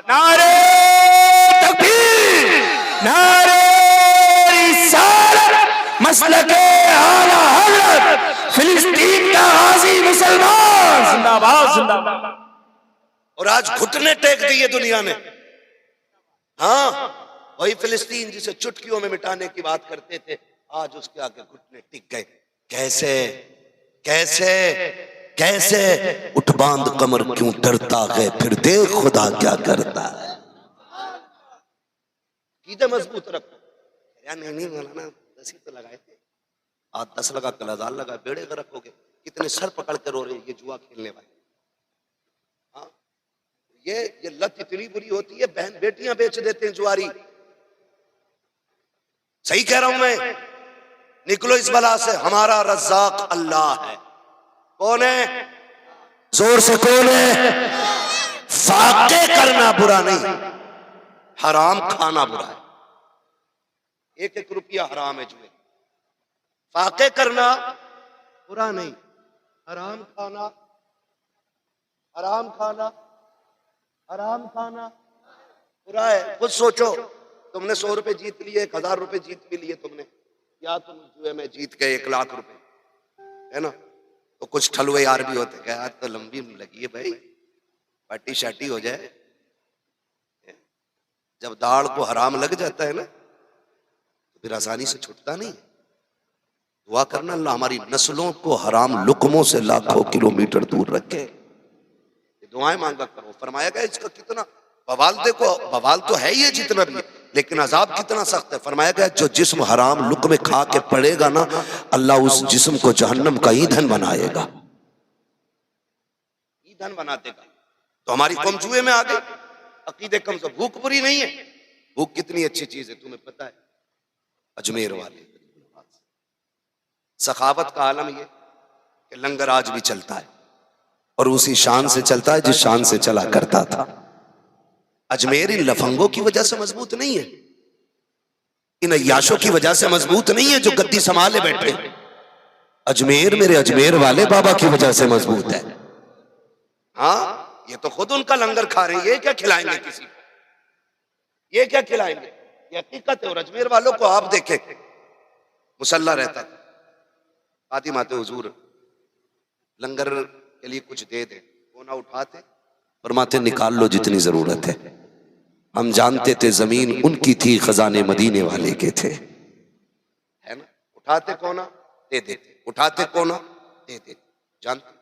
नारे तकबीर, नारे रिसालत, मसलके आला हज़रत, फिलिस्तीन का गाज़ी मुसलमान जिंदाबाद जिंदाबाद। और आज घुटने टेक दिए दुनिया ने। हाँ, वही फिलिस्तीन जिसे चुटकियों में मिटाने की बात करते थे, आज उसके आगे घुटने टिक गए। कैसे कैसे कैसे? उठ बांध कमर क्यों डरता है, फिर देख खुदा क्या करता है। कीदे मजबूत रखो यार। नहीं मौलाना 10 ही तो लगाए थे, आज 10 लगा कल 1000 लगा, बेड़े का रखोगे। कितने सर पकड़ कर रो रहे हैं ये जुआ खेलने वाले। हाँ, ये लत इतनी बुरी होती है, बहन बेटियां बेच देते हैं जुआरी। सही कह रहा हूं मैं? निकलो इस बला से, हमारा रज़्ज़ाक अल्लाह है। कौन है? जोर से कौन है? फाके करना बुरा नहीं, हराम खाना बुरा है। 1-1 रुपया हराम है जुए। फाके करना बुरा नहीं, हराम खाना, हराम खाना, हराम खाना बुरा है। खुद सोचो, तुमने 100 रुपए जीत लिए, 1000 रुपए जीत भी लिए तुमने, या तुम जुए में जीत गए 1 लाख रुपए, है ना? तो कुछ ठलुए यार भी होते हैं, आज तो लंबी लगी है भाई, पार्टी शाटी हो जाए। जब दाढ़ को हराम लग जाता है ना तो फिर आसानी से छूटता नहीं। दुआ करना अल्लाह हमारी नस्लों को हराम लुकमों से लाखों किलोमीटर दूर रखे। दुआएं मांगा करो। फरमाया गया इसका कितना बवाल, देखो बवाल तो है ही जितना भी, लेकिन अजाब कितना सख्त है। फरमाया गया जो जिस्म हराम लुक्मे खा के पड़ेगा ना, अल्लाह उस जिस्म को जहन्नम का ईंधन बनाएगा, ईंधन बना देगा। तो हमारी कौम जुए में आ गई, अकीदे कम से भूख बुरी नहीं है। भूख कितनी अच्छी चीज है तुम्हें पता है? अजमेर वाले सखावत का आलम ये कि लंगर आज भी चलता है और उसी शान से चलता है जिस शान से चला करता था। अजमेर इन लफंगों की वजह से मजबूत नहीं है, इन अय्याशों की वजह से मजबूत नहीं है जो गद्दी संभाले बैठे। अजमेर मेरे अजमेर वाले बाबा की वजह से मजबूत है। हाँ, ये तो खुद उनका लंगर खा रहे हैं, ये क्या खिलाएंगे किसी को? ये क्या खिलाएंगे? ये हकीकत है। और अजमेर वालों को आप देखें, मुसल्ला रहता था, फातिमा आते हुजूर लंगर के लिए कुछ दे दे, कोना उठाते फरमाते निकाल लो जितनी जरूरत है। हम जानते थे जमीन उनकी थी, खजाने मदीने वाले के थे, है ना? उठाते कोना दे देते, उठाते कोना दे देते। जानते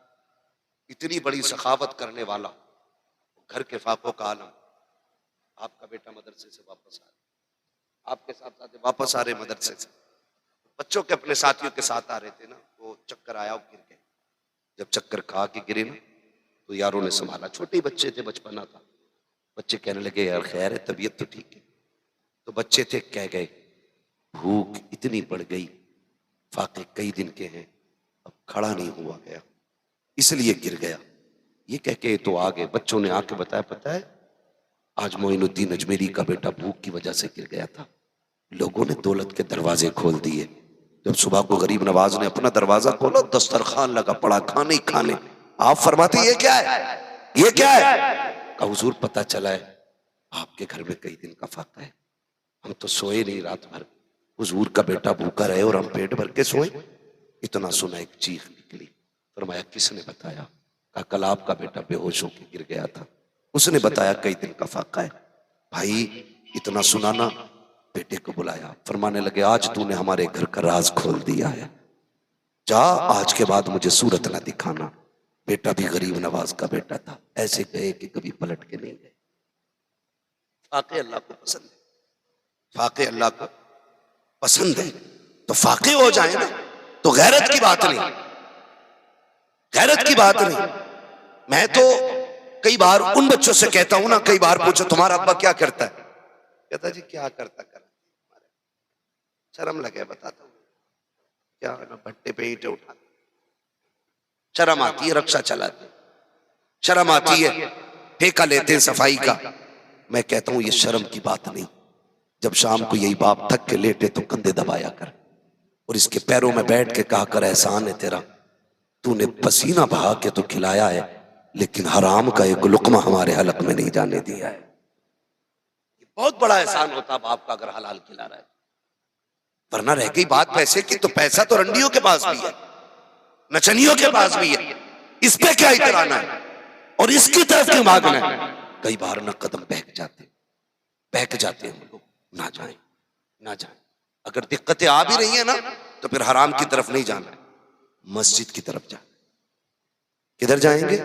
इतनी बड़ी सखावत करने वाला, घर के फाकों का आलम। आपका बेटा मदरसे से वापस आ रहा, आपके साथ साथ वापस आ रहे मदरसे से, बच्चों के अपने साथियों के साथ आ रहे थे ना, वो चक्कर आया, गिर गए। जब चक्कर खा के गिरे ना तो यारों ने संभाला, छोटे बच्चे थे, बचपना था। बच्चे कहने लगे यार खैर है, तबीयत तो ठीक है। तो बच्चे थे, कह गए भूख इतनी बढ़ गई, फाके कई दिन के हैं, अब खड़ा नहीं हुआ गया इसलिए गिर गया। ये कह के तो आ गए। बच्चों ने आके बताया, पता है आज मोइनुद्दीन अजमेरी का बेटा भूख की वजह से गिर गया था। लोगों ने दौलत के दरवाजे खोल दिए। जब सुबह को गरीब नवाज ने अपना दरवाजा खोला, दस्तरखान लगा पड़ा, खाने ही खाने। आप फरमाते ये क्या है, ये क्या है? कहा हुजूर पता चला है आपके घर में कई दिन का फाका है, हम तो सोए नहीं रात भर, हुजूर का बेटा भूखा रहे और हम पेट भर के सोए। इतना सुना एक चीख निकली। फरमाया किसने बताया? कहा कल आपका बेटा बेहोश होकर गिर गया था, उसने बताया कई दिन का फाका है। भाई इतना सुनाना, बेटे को बुलाया, फरमाने लगे आज तूने हमारे घर का राज खोल दिया है, जा आज के बाद मुझे सूरत ना दिखाना। बेटा भी गरीब नवाज का बेटा था, ऐसे गए कि कभी पलट के नहीं गए। फाके अल्लाह को पसंद है, फाके अल्लाह को पसंद है, तो फाके हो जाए ना तो गैरत की बात नहीं, गैरत की बात नहीं। मैं तो कई बार उन बच्चों से कहता हूं ना, कई बार पूछो तुम्हारा अब्बा क्या करता है, कहता जी क्या करता कर, शर्म लगे बताता हूं क्या ना, भट्टे पे ईंटें उठाते, शर्म आती है, रक्षा चलाते, शर्म आती है, ठेका लेते हैं सफाई का। मैं कहता हूं ये शर्म की बात नहीं। जब शाम को यही बाप थक के लेटे तो कंधे दबाया कर और इसके पैरों में बैठ के कहा कर एहसान है तेरा, तूने पसीना बहा के तो खिलाया है, लेकिन हराम का एक लुकमा हमारे हलक में नहीं जाने दिया है। ये बहुत बड़ा एहसान होता बाप का अगर हलाल खिला रहा है। वरना रह गई बात पैसे की, तो पैसा तो रंडियों के पास भी है, नचनियों के पास भी है, इस पे क्या इतराना है और इसकी तरफ क्यों भागना है? कई बार ना कदम बहक जाते हैं हम लोग, ना जाएं ना जाएं। अगर दिक्कतें आ भी रही है ना तो फिर हराम की तरफ नहीं जाना, मस्जिद की तरफ जाना। किधर जाएंगे?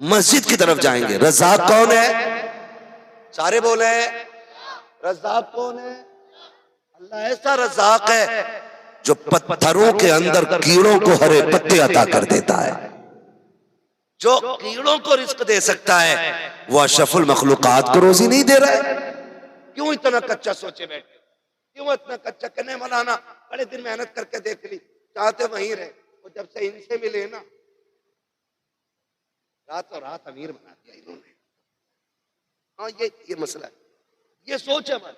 मस्जिद की तरफ जाएंगे। रज़ाक कौन है? सारे बोले रज़ाक कौन है? अल्लाह ऐसा रज़ाक है जो पत्थरों के अंदर कीड़ों को हरे पत्ते अता कर देता है। जो कीड़ों को रिस्क दे सकता है वो अशरफुल मखलूकात को रोजी नहीं दे रहा है। क्यों इतना कच्चा सोचे बैठे, क्यों इतना कच्चा करने मनाना? बड़े दिन मेहनत करके देख ली, चाहते वहीं रहे, और जब से इनसे मिले ना रातों रात अमीर बना दिया इन्होंने। हाँ ये मसला है, ये सोच है हमारी,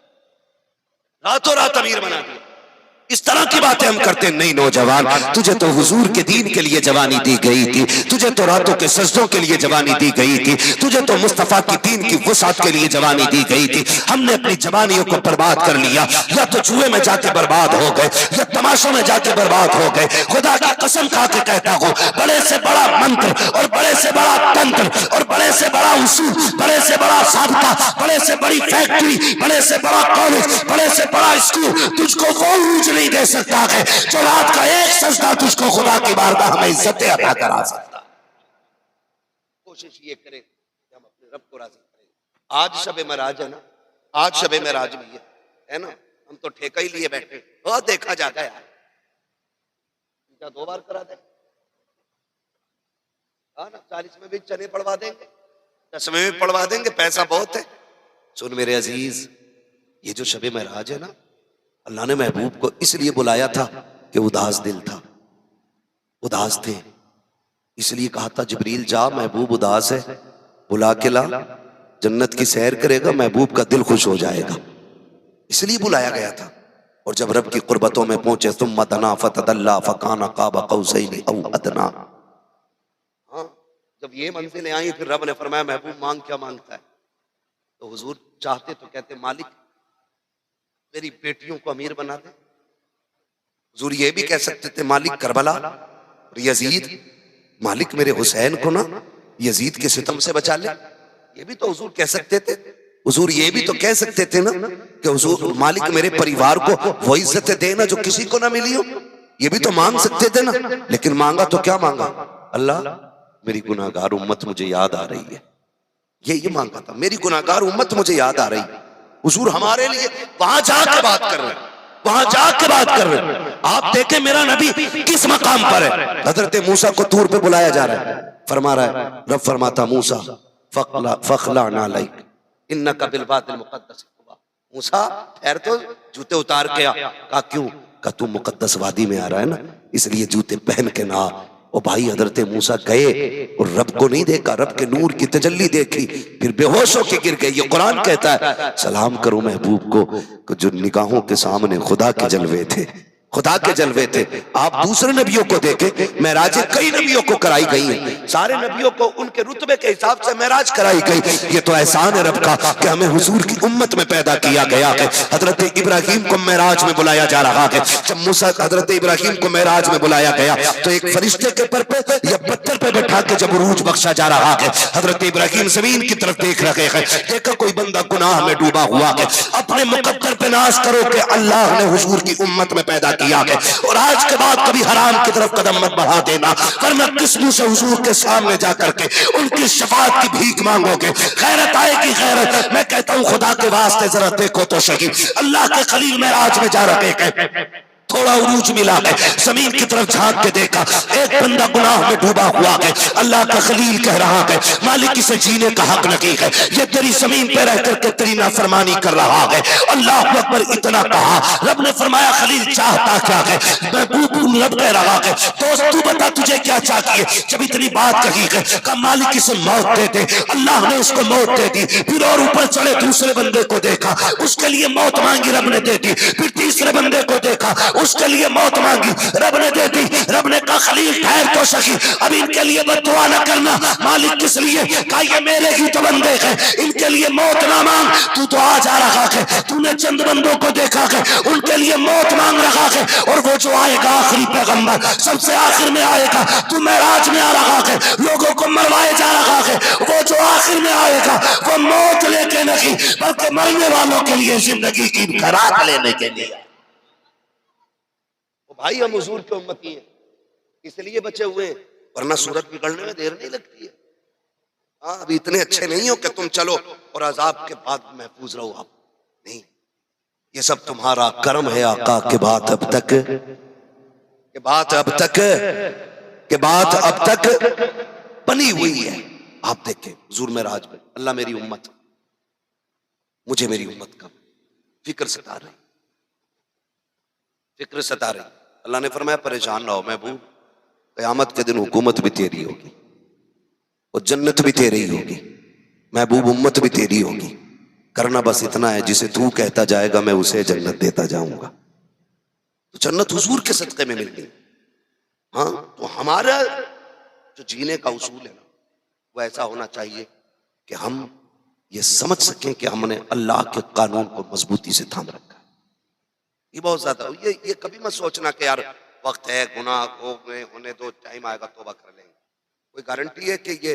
रातों रात अमीर बना दिया। इस तरह की बातें हम करते हैं। नहीं नौजवान, तुझे तो हुजूर के दीन के लिए जवानी दी गई थी, तुझे तो रातों के सजदों के लिए जवानी दी गई थी, तुझे तो मुस्तफा की दीन की वसात के लिए जवानी दी गई थी। हमने अपनी जवानियों को बर्बाद कर लिया, या तो जुए में जाके बर्बाद हो गए या तमाशों में जाके बर्बाद हो गए। खुदा की कसम खा के कहता हूं, बड़े से बड़ा मंत्र और बड़े से बड़ा तंत्र और बड़े से बड़ा उसूल, बड़े से बड़ा साबता, बड़े से बड़ी फैक्ट्री, बड़े से बड़ा कॉलेज, बड़े से बड़ा स्कूल तुझको वो ऊंच नहीं दे सकता है जो रात का एक सजदा तुझको खुदा की बारगाह में इज्जत अता करा सकता। कोशिश ये करें कि हम अपने रब को राजी करें। आज शबे महराज है ना, आज शबे महराज भी है ना, हम तो ठेका ही लिए बैठे। बहुत देखा जाता है यार, क्या 2 बार करा दे, हाँ ना, 40 में भी चने पड़वा देंगे, 10 में भी पड़वा देंगे, पैसा बहुत है। सुन मेरे अजीज, ये जो शबे महराज है ना, अल्लाह ने महबूब को इसलिए बुलाया था कि उदास दिल था, उदास थे, इसलिए कहा था जिब्रील जा महबूब उदास है, बुला के ला, जन्नत की सैर करेगा, महबूब का दिल खुश हो जाएगा, इसलिए बुलाया गया था। और जब रब की कुर्बतों में पहुंचे, सुम्मा दना फतदल्ला फकाना काबा कौसैनी औ अदना, हाँ, जब ये मंजिलें आई फिर रब ने फरमाया महबूब मांग क्या मांगता है? तो हुजूर चाहते तो कहते मालिक मेरी बेटियों को अमीर बना दे। हुजूर ये भी कह सकते थे मालिक करबला और यजीद, मालिक मेरे हुसैन को ना यजीद के सितम से बचा ले, ये भी तो हुजूर कह सकते थे। हुजूर ये भी तो कह सकते थे ना कि हुजूर मालिक मेरे परिवार को वो इज्जत देना जो किसी को ना मिली हो, ये भी तो मांग सकते थे ना। लेकिन मांगा तो क्या मांगा? अल्लाह मेरी गुनाहगार उम्मत मुझे याद आ रही है, ये मांगा था, मेरी गुनाहगार उम्मत मुझे याद आ रही है। हुजूर हमारे लिए वहां जाके बात कर रहे हैं, वहां जाके बात कर रहे हैं। आप देखें मेरा नबी किस मकाम पर है। हजरत मूसा को तूर पे बुलाया जा रहा है, फरमा रहा है, रब फरमाता मूसा फखला नालैक इन्नका बिल वादिल मुक़द्दस तुवा, मूसा ठहर तो, जूते उतार के आ। कहा क्यों? कहा तू मुकद्दस वादी में आ रहा है ना, इसलिए जूते पहन के ना। ओ भाई हजरत मूसा गए और रब को नहीं देखा, रब के नूर की तजल्ली देखी, फिर बेहोश होके गिर गए। ये कुरान कहता है सलाम करो महबूब को जो निगाहों के सामने खुदा के जलवे थे, खुदा के जलवे थे। आप दूसरे नबियों को देखें, महराजें कई नबियों को कराई गई हैं, सारे नबियों को उनके रुतबे के हिसाब से महराज कराई गई। ये तो एहसान है रब का कि हमें हुजूर की उम्मत में पैदा किया गया है। हजरत इब्राहिम को महराज में बुलाया जा रहा है। जब मूसा हजरत इब्राहिम को महराज में बुलाया गया तो एक फरिश्ते के पर पे या पत्थर पे बैठा के जब उरूज बख्शा जा रहा है, हजरत इब्राहिम जमीन की तरफ देख रहे हैं। देखा कोई बंदा गुनाह में डूबा हुआ है, अपने मुकद्दर पे नाज करो कि अल्लाह ने हुजूर की उम्मत में पैदा किया है और आज के बाद कभी हराम की तरफ कदम मत बढ़ा देना, वरना किस मुंह से हुजूर के सामने जाकर के उनकी शफाअत की भीख मांगोगे। गैरत आएगी गैरत। मैं कहता हूं खुदा के वास्ते जरा देखो तो सही, अल्लाह के खलील महराज में जा रहे हैं, थोड़ा उरूज मिला है, जमीन की तरफ झांक के देखा, एक बंदा गुनाह में डूबा हुआ है। अल्लाह का खलील कह रहा है मालिक इसे जीने का हक नहीं है, ये तेरी जमीन पे रह करके तेरी नाफरमानी कर रहा है। अल्लाह अकबर इतना कहा, रब ने फरमाया खलील चाहता क्या है? महबूब रब कह रहा है दोस्त तू बता तुझे क्या चाहिए? जब इतनी बात कही है कहा मालिक इसे मौत दे दे। अल्लाह ने उसको मौत दे दी। फिर और ऊपर चढ़े दूसरे बंदे को देखा, उसके लिए मौत मांगी, रब ने दे दी। फिर तीसरे बंदे को देखा, उसके लिए मौत मांगी, रब ने दे दी। रब ने कहा खलील ठहर तो सही, अब इनके लिए बददुआ न करना। मालिक किस लिए? कहा ये मेरे ही तो बंदे हैं, इनके लिए मौत ना मांग। तू तो आ जा रहा है, तूने चंद बंदों को देखा है, उनके लिए मौत मांग रहा है, और वो जो आएगा आखिरी पैगंबर सबसे आखिर में आएगा। तू महराज में आ रहा है, लोगों को मरवाए जा रहा है, वो जो आखिर में आएगा वो मौत लेके नहीं बल्कि मरने वालों के लिए जिंदगी की खराक लेने के लिए। भाई हम हुजूर की उम्मती हैं, इसलिए बचे हुए हैं, वरना सूरत बिगड़ने में देर नहीं लगती है। हाँ अभी इतने अच्छे नहीं हो कि तुम चलो और अजाब के बाद महफूज रहो। आप नहीं, ये सब तुम्हारा कर्म है आका के बात अब तक, के बात अब तक, के बात अब तक बनी हुई है। आप देखें हुजूर में राज में अल्लाह मेरी उम्मत, मुझे मेरी उम्मत का फिक्र सता रही, फिक्र सता रही। अल्लाह ने फरमाया परेशान ना हो महबूब, क़यामत के दिन हुकूमत भी तेरी होगी और जन्नत भी तेरी होगी महबूब, उम्मत भी तेरी होगी। करना बस इतना है जिसे तू कहता जाएगा मैं उसे जन्नत देता जाऊंगा। तो जन्नत हुजूर के सदक़े में मिल गई। हाँ तो हमारा जो जीने का उसूल है ना वो ऐसा होना चाहिए कि हम ये समझ सकें कि हमने अल्लाह के कानून को मजबूती से थाम रखा। ये बहुत ज्यादा ये कभी मत सोचना कि यार वक्त है, गुनाह हो गए, होने दो, टाइम आएगा तौबा कर लेंगे। कोई गारंटी है कि ये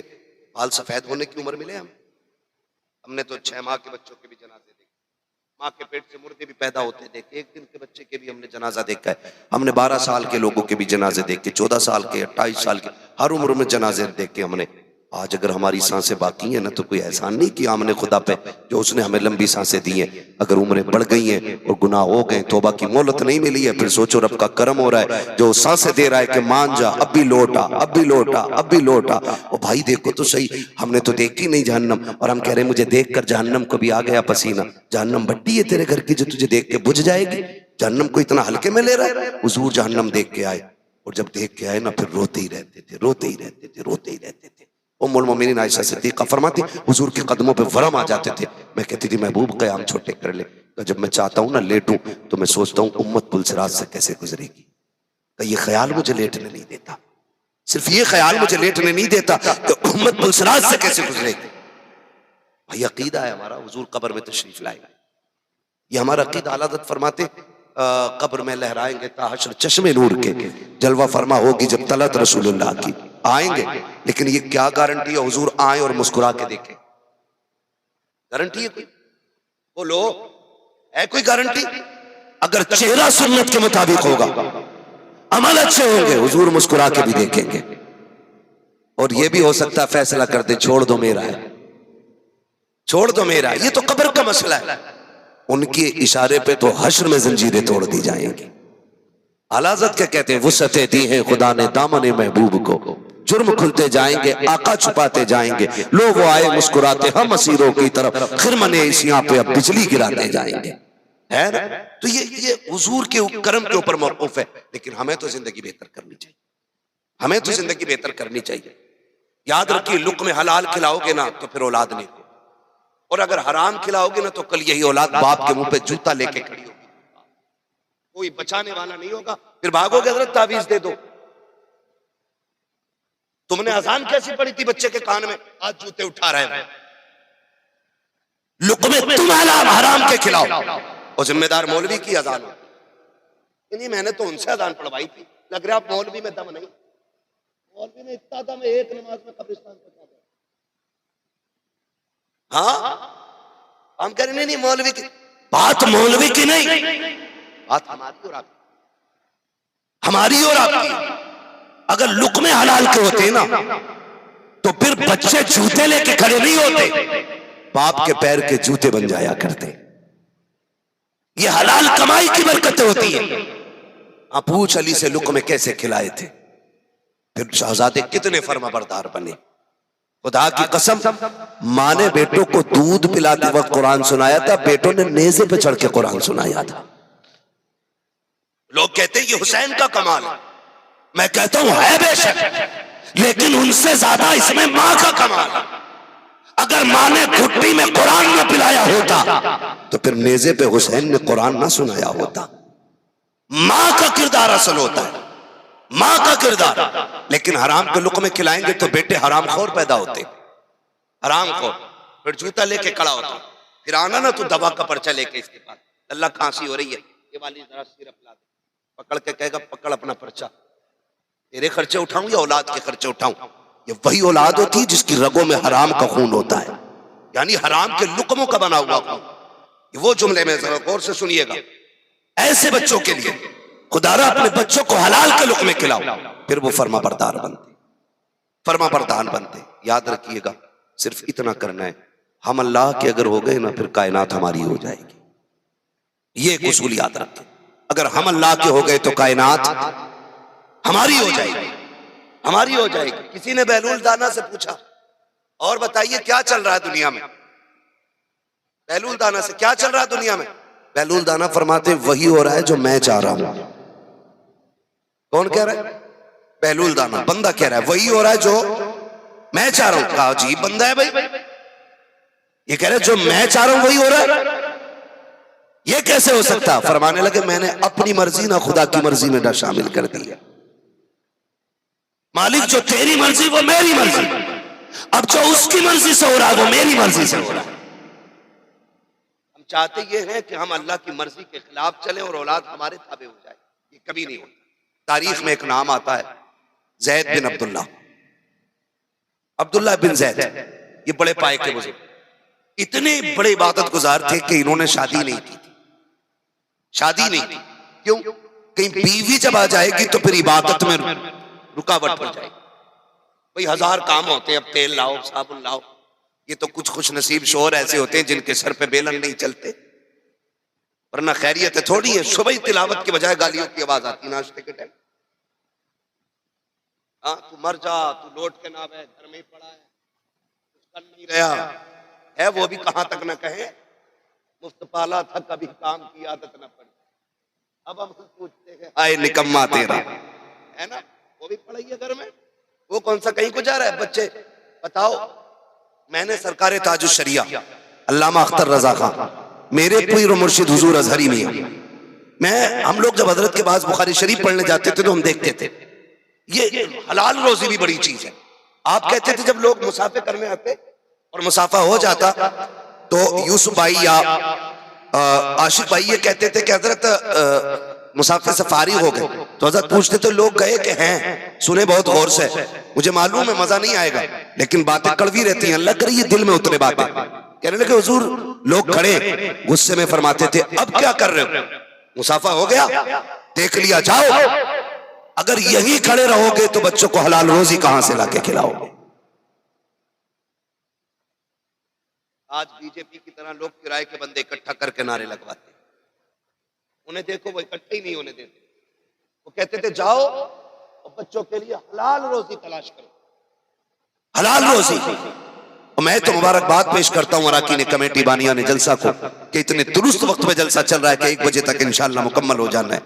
बाल सफेद होने की उम्र मिले? हमने तो 6 माह के बच्चों के भी जनाजे देखे, माँ के पेट से मुर्दे भी पैदा होते देखे, 1 दिन के बच्चे के भी हमने जनाजा देखा है। हमने 12 साल के लोगों के भी जनाजे देखे, 14 साल के, 28 साल के, हर उम्र में जनाजे देखे हमने। आज अगर हमारी सांसें बाकी हैं ना तो कोई एहसान नहीं किया हमने खुदा पे जो उसने हमें लंबी सांसें दी हैं। अगर उम्रें बढ़ गई हैं और गुनाह हो गए, तौबा की मोहलत नहीं मिली है, फिर सोचो रब का करम हो रहा है जो सांसें दे रहा है कि मान जा, अब भी लौटा, अब भी लौटा, अब भी लौटा। और भाई देखो तो सही, हमने तो देखी नहीं जहन्नम और हम कह रहे मुझे देख कर जहन्नम को भी आ गया पसीना। जहन्नम भट्टी है तेरे घर की जो तुझे देख के बुझ जाएगी? जहन्नम को इतना हल्के में ले रहा है? हुजूर जहन्नम देख के आए और जब देख के आए ना फिर रोते ही रहते थे, रोते ही रहते थे, रोते ही रहते थे। उम्मुल मोमिनीन आयशा सिद्दीक़ा फरमाती हुजूर के कदमों पे वरम आ जाते थे। मैं कहती थी महबूब क़याम छोटे कर ले। तो जब मैं चाहता हूँ ना लेटूं तो मैं सोचता हूँ उम्मत पुलसरात से कैसे गुजरेगी। तो ये ख्याल मुझे लेटने नहीं देता, सिर्फ ये ख्याल मुझे लेटने नहीं देता कि उम्मत पुलसरात से कैसे गुजरेगी। भाई अकीदा है हमारा, हुजूर कब्र में तशरीफ लाएगा, ये हमारा अकीदा। आला हज़रत फरमाते कब्र में लहराएंगे ताहशर चश्मे नूर के, जलवा फरमा होगी जब तलत रसूलुल्लाह की। आएंगे लेकिन ये क्या गारंटी है हुजूर आए और मुस्कुरा के देखें? गारंटी है कोई? बोलो है कोई गारंटी? अगर चेहरा सुन्नत के मुताबिक होगा, अमल अच्छे होंगे, हुजूर मुस्कुरा के भी देखेंगे। और ये भी हो सकता है फैसला कर दे छोड़ दो मेरा है, छोड़ दो मेरा है। ये तो कब्र का मसला है, उनके इशारे पे तो हश्र में जंजीरें तोड़ दी जाएंगी। आला हज़रत क्या कहते हैं, वुसअतें दी हैं खुदा ने दामन महबूब को, जुर्म खुलते जाएंगे, आका छुपाते जाएंगे, लोग वो आए मुस्कुराते हम असीरों की तरफ, खिरमने इसियां पे अब बिजली गिराते जाएंगे। है ना? तो ये हुजूर के करम के ऊपर मौकूफ है। लेकिन हमें तो जिंदगी बेहतर करनी चाहिए, हमें तो जिंदगी बेहतर करनी चाहिए। याद रखिए, लुक़्मे हलाल खिलाओगे ना तो फिर औलाद नहीं, और अगर हराम खिलाओगे ना तो कल यही औलाद बाप के मुंह पे जूता लेके खड़ी होगी, कोई बचाने वाला नहीं होगा। फिर भागोगे, हजरत तावीज दे दो। तुमने अजान कैसी पड़ी थी बच्चे के कान में, आज जूते उठा रहे हैं। लुक़्मे तुम हराम के खिलाओ, और जिम्मेदार मौलवी की अजान हो। नहीं, मैंने तो उनसे अजान पढ़वाई थी। लग रहा मौलवी में दम नहीं, मौलवी में इतना दम है, एक नमाज में कब्रिस्तान पहुंचा दो। हाँ, हम कह रहे नहीं, मौलवी की बात, मौलवी की नहीं, बात हमारी और आपकी, हमारी और आपकी। अगर लुक़्मे हलाल के होते ना तो फिर बच्चे जूते लेके खड़े नहीं होते, बाप के पैर के जूते बन जाया करते। ये हलाल कमाई की बरकतें होती है। आप पूछ अली से लुक़्मे कैसे खिलाए थे, फिर शहजादे कितने फर्माबरदार बने। खुदा की कसम, माँ ने बेटों को दूध पिलाते वक्त कुरान सुनाया था, बेटों ने नेज़े पे चढ़ के कुरान सुनाया था। लोग कहते हैं ये हुसैन का कमाल है, मैं कहता हूं है बेशक, लेकिन उनसे ज्यादा इसमें माँ का कमाल है। अगर माँ ने घुट्टी में कुरान न पिलाया होता तो फिर नेज़े पे हुसैन ने कुरान ना सुनाया होता। माँ का किरदार असल होता है, माँ का किरदार। लेकिन हराम के लुक़्मे खिलाएंगे तो बेटे हराम खोर पैदा होते, हराम खोर। फिर जूता लेके खड़ा होता, फिर आना ना तू दवा का पर्चा लेके इसके पास, अल्लाह खांसी हो रही है, ये वाली जरा सिरप ला दे, पकड़ के कहेगा पकड़ अपना पर्चा, तेरे खर्चे उठाऊं या औलाद के खर्चे उठाऊं। ये वही औलाद होती है जिसकी रगों में हराम का खून होता है, यानी हराम के लुक़्मों का बना हुआ खून। वो जुमले में जरा गौर से सुनिएगा। ऐसे बच्चों के लिए खुदारा अपने बच्चों को हलाल के लुक़्मे खिलाओ, फिर वो फर्माबरदार बनते, फर्माबरदार बनते। याद रखिएगा, सिर्फ इतना करना है, हम अल्लाह के अगर हो गए ना फिर कायनात हमारी हो जाएगी। ये एक उसूल याद रखें, अगर हम अल्लाह के हो गए तो कायनात हमारी हो जाएगी, हमारी हो जाएगी। किसी ने बहलूल दाना से पूछा, और बताइए क्या चल रहा है दुनिया में? बहलूल दाना से क्या चल रहा है दुनिया में? बहलूल दाना फरमाते वही हो रहा है जो मैं चाह रहा हूं। कौन कह रहा है? बहलूल दाना, बंदा कह रहा है वही हो रहा है जो मैं चाह रहा हूं। कहा अजीब बंदा है भाई, ये कह रहा है जो मैं चाह रहा हूं वही हो रहा है, ये कैसे हो सकता? फरमाने लगे मैंने अपनी मर्जी ना खुदा की मर्जी में ना शामिल कर दी है। मालिक जो तेरी मर्जी वो मेरी मर्जी, अब जो उसकी मर्जी से हो रहा है वो मेरी मर्जी से हो रहा है। हम चाहते ये हैं कि हम अल्लाह की मर्जी के खिलाफ चलें और औलाद हमारे ताबे हो जाए, ये कभी नहीं होता। तारीख में एक नाम आता है ज़ैद बिन अब्दुल्ला, अब्दुल्ला बिन ज़ैद, ये बड़े पाए के बुजुर्ग, इतने बड़े इबादत गुजार थे कि इन्होंने शादी नहीं की थी, शादी नहीं की। क्यों? कहीं बीवी जब आ जाएगी तो फिर इबादत में रुकावट पड़ जाएगी। भाई 1000 काम होते हैं, अब तेल लाओ, साबुन लाओ, ये तो कुछ खुश नसीब शोहर ऐसे होते हैं जिनके सर पे बेलन नहीं चलते, वरना खैरियत थोड़ी है। सुबह तिलावत के बजाय गालियों की आवाज आती नाश्ते के टाइम। हाँ, तू मर जा, तू लौट के ना आवे, घर में ही पड़ा है, कुछ कर नहीं रहा है, वो भी कहां तक न कहे, मुफ्त पाला था कभी काम की आदत न पड़ी। अब हम पूछते हैं आए निकम्मा तेरा, है ना, वो भी पढ़ाई है घर में, वो कौन सा कहीं को जा रहा है? बच्चे बताओ, मैंने सरकार ताजुश शरिया अल्लामा अख्तर रजा खान, मेरे पीर और मुर्शिद हुजूर अजहरी मियां, हम लोग जब हजरत के पास बुखारी शरीफ पढ़ने जाते थे तो हम देखते थे ये हलाल रोजी भी बड़ी चीज है। आप कहते थे जब लोग मुसाफे करने आते और मुसाफा हो जाता तो यूसुफ भाई या आशिक भाई ये कहते थे कि हजरत मुसाफिर सफारी हो गए, तो हजरत पूछते थे लोग गए कि हैं, सुने बहुत गौर से, मुझे मालूम है मजा नहीं आएगा लेकिन बातें कड़वी रहती हैं, अल्लाह करे ये दिल में उतरे बातें। कहने लगे हुजूर लोग खड़े गुस्से में फरमाते थे अब क्या कर रहे हो, मुसाफा हो गया देख लिया, जाओ, अगर यही खड़े रहोगे तो बच्चों को हलाल रोजी कहां से लाके खिलाओगे। आज बीजेपी की तरह लोग किराए के बंदे इकट्ठा करके नारे लगवाते, उन्हें देखो वो इकट्ठे ही नहीं होने देते। वो कहते थे जाओ और बच्चों के लिए हलाल रोजी तलाश करो, हलाल रोजी। और मैं तो मुबारकबाद पेश करता हूँ अराकीन कमेटी बानिया ने जलसा को कि इतने दुरुस्त वक्त में जलसा चल रहा है कि 1 बजे तक इंशाअल्लाह मुकम्मल हो जाना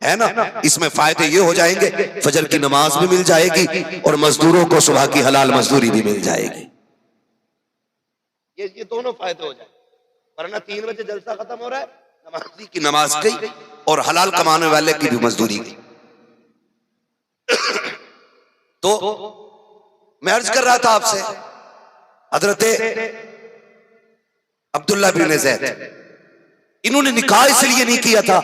है ना। इसमें फायदे ये हो जाएंगे, फजर की नमाज भी मिल जाएगी और मजदूरों को सुबह की हलाल मजदूरी भी मिल जाएगी। ये दोनों फायदे हो जाए, वरना 3 बजे जलसा खत्म हो रहा है, नमाजी की नमाज गई और हलाल कमाने वाले की भी मजदूरी गई। तो मैं अर्ज कर रहा था आपसे, हजरत अब्दुल्ला बिन ज़ैद इन्होंने निकाह इसलिए नहीं किया था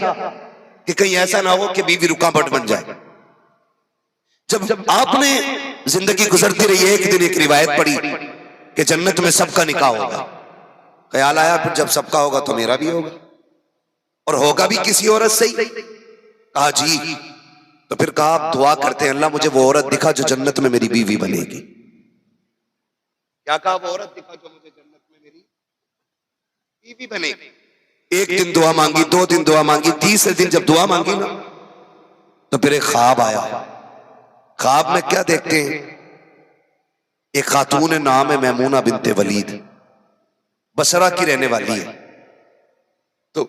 कि कहीं ऐसा ना हो कि बीवी रुकावट बन जाए। जब आपने जिंदगी गुजरती रही, एक दिन एक रिवायत पढ़ी कि जन्नत में सबका निकाह होगा। ख्याल आया फिर जब सबका होगा तो मेरा भी होगा, और होगा भी किसी औरत से ही। कहा जी, तो फिर कहा आप दुआ करते हैं अल्लाह मुझे वो औरत दिखा जो जन्नत में मेरी बीवी बनेगी। क्या कहा? वो औरत दिखा जो मुझे जन्नत में मेरी बीवी बनेगी। एक दिन दुआ मांगी, 2 दिन दुआ मांगी, 30वें दिन जब दुआ मांगी ना तो फिर एक ख्वाब आया। ख्वाब में क्या देखते हैं? एक खातून नाम है मैमूना बिनते वलीद, बसरा की रहने वाली है। तो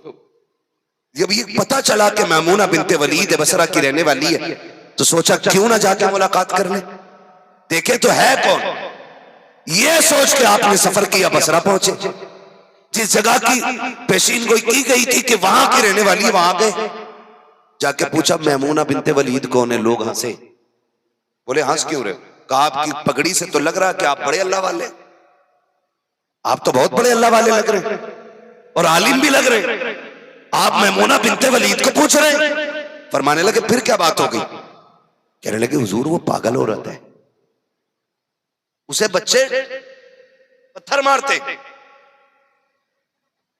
जब ये पता चला कि मैमूना बिनते वलीद है, बसरा की रहने वाली है, तो सोचा क्यों ना जाके मुलाकात कर ले, देखे तो है कौन। ये सोच के आपने सफर किया, बसरा पहुंचे। जिस जगह की पेशीन गोई की गई थी कि वहां की रहने वाली है, वहां गए। जाके पूछा मैमूना बिनते वलीद कौन है? लोग हंसे, बोले हंस क्यों रहे? कहा आपकी पगड़ी से तो लग रहा कि आप बड़े अल्लाह वाले, आप तो बहुत बड़े अल्लाह वाले लग रहे और आलिम भी लग रहे, आप मैमूना बिनते वलीद को पूछ रहे। फरमाने लगे फिर क्या बात हो गई? कहने लगे हुजूर वो पागल औरत है, उसे बच्चे पत्थर मारते,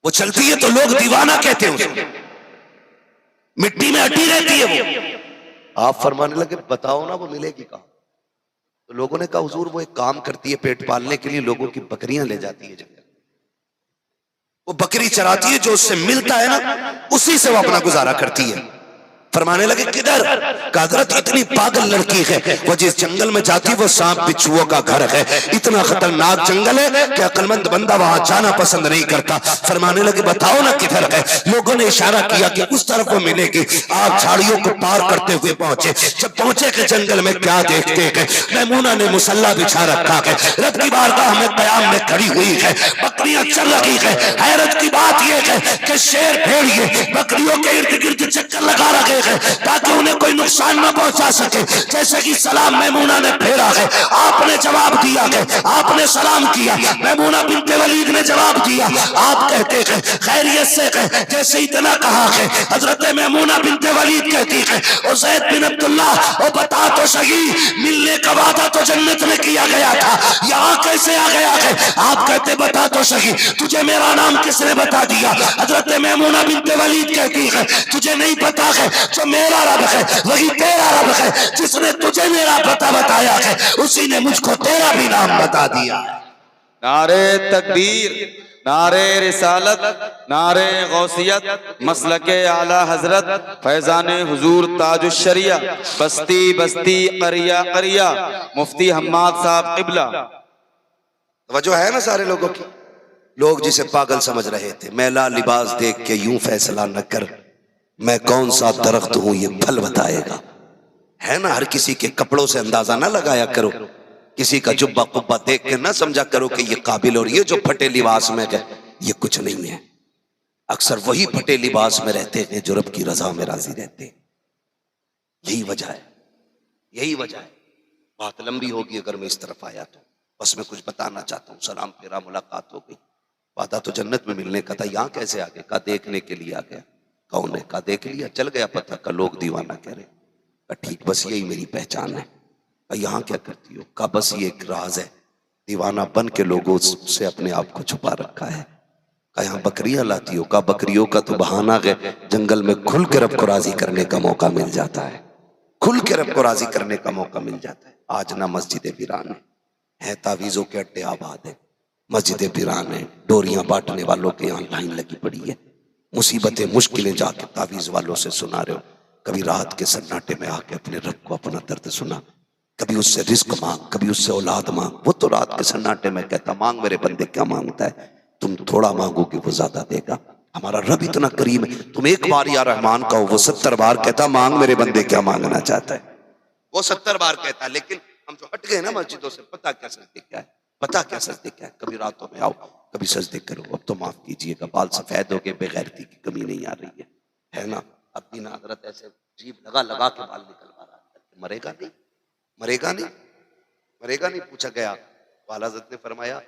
वो चलती है तो लोग दीवाना कहते हैं, उसे मिट्टी में अटी रहती है वो। आप फरमाने लगे बताओ ना वो मिलेगी कहां? तो लोगों ने कहा हुजूर वो एक काम करती है, पेट पालने के लिए लोगों की बकरियां ले जाती है जंगल, वो बकरी चराती है, जो उससे मिलता है ना उसी से वो अपना गुजारा करती है। फरमाने लगे किधर? हजरत इतनी पागल लड़की है, वो जिस जंगल में जाती वो सांप बिच्छुओं का घर है, इतना खतरनाक जंगल है कि अक्लमंद बंदा वहां जाना पसंद नहीं करता। फरमाने लगे बताओ ना किधर है? लोगों ने इशारा किया कि उस तरफ वो मिलेगी। आप झाड़ियों को पार करते हुए पहुंचे। जब पहुंचे के जंगल में क्या देखते हैं? मैमूना ने मुसल्ला बिछा रखा है, रब की बारगाह में कयाम में खड़ी हुई है, बकरियां चल रही है। हैरत की बात यह है कि शेर भेड़िए बकरियों के इर्द गिर्द चक्कर लगा रहे ताकि उन्हें कोई नुकसान न पहुंचा सके। जैसे कि सलाम मैमूना ने फेरा है, आपने जवाब दिया है, आपने सलाम किया, मैमूना बिनते वलीद ने जवाब दिया। आप कहते हैं खैरियत से है, जैसे इतना कहा है हजरत मैमूना बिनते वलीद कहती है और ज़ैद बिन अब्दुल्ला वो बता तो सही, मिलने का वादा तो जन्नत में किया गया था, यहाँ कैसे आ गया है? आप कहते बता तो सही, तुझे मेरा नाम किसने बता दिया? हजरत मैमूना बिनते वलीद कहती है तुझे नहीं पता है, जो मेरा रब है वही तेरा रब है, जिसने तुझे मेरा पता बताया है उसी ने मुझको तेरा भी नाम बता दिया। नारे तकबीर, नारे रिसालत, नारे गौसियत, मसलके आला हजरत, फैजान हुजूर ताजुश शरिया, बस्ती बस्ती करिया करिया, मुफ्ती हम्माद साहब किबला। वजह है ना सारे लोगों की। लोग जिसे पागल समझ रहे थे, मैला लिबास देख के यूं फैसला न कर, मैं कौन सा दरख्त हूं ये फल बताएगा। है ना, हर किसी के कपड़ों से अंदाजा ना लगाया करो, किसी का जुब्बा कुब्बा देख के ना समझा करो कि ये काबिल, और ये जो फटे लिबास में गए ये कुछ नहीं है। अक्सर वही फटे लिबास में रहते हैं जो रब की रजा में राजी रहते हैं। यही वजह है, यही वजह है। बात लंबी होगी अगर मैं इस तरफ आया तो, बस मैं कुछ बताना चाहता हूँ। सलाम फेरा, मुलाकात हो गई, वादा तो जन्नत में मिलने का था, यहाँ कैसे आ गए? कहा देखने के लिए आ गया। कौन है? कहा देख लिया, चल गया पता का, लोग दीवाना कह रहे। ठीक, बस यही मेरी पहचान है। यहाँ क्या करती हो? कहा बस ये एक राज है, दीवाना बन के लोगों से अपने आप को छुपा रखा है। कहा यहाँ बकरियां लाती हो? कहा बकरियों का तो बहाना है, जंगल में खुल के रब को राजी करने का मौका मिल जाता है, खुल के रब को राजी करने का मौका मिल जाता है। आज ना मस्जिद वीरान है, तावीजों के अड्डे आबाद है, मस्जिद वीरान है, डोरियां बांटने वालों के यहाँ लाइन लगी पड़ी है, मुसीबतें मुश्किलें जाके तावीज वालों से सुना रहे हो। कभी रात के सन्नाटे में आके अपने रब को अपना दर्द सुना, कभी उससे रिस्क मांग, कभी उससे औलाद मांग। वो तो रात के सन्नाटे में कहता मांग मेरे बंदे, क्या मांगता है? तुम थोड़ा मांगोगे वो ज्यादा देगा। हमारा रब इतना करीम है, तुम एक बार या रहमान कहो, वो 70 बार कहता मांग मेरे बंदे क्या मांगना चाहता है। वो 70 बार कहता है, लेकिन हम जो हट गए ना मस्जिदों से, पता क्या सजदे क्या है, पता क्या सजदे क्या है। कभी रातों में आओ, कभी सजदे करो। अब तो माफ कीजिएगा, बाल सफेद हो गए, बेगैरती की कमी नहीं आ रही है ना। अब भी ना हजरत ऐसे जीभ लगा लगा के बाल निकलवा रहा है। मरेगा नहीं, मरेगा नहीं, मरेगा नहीं। पूछा गया, वाला हज़रत ने फरमाया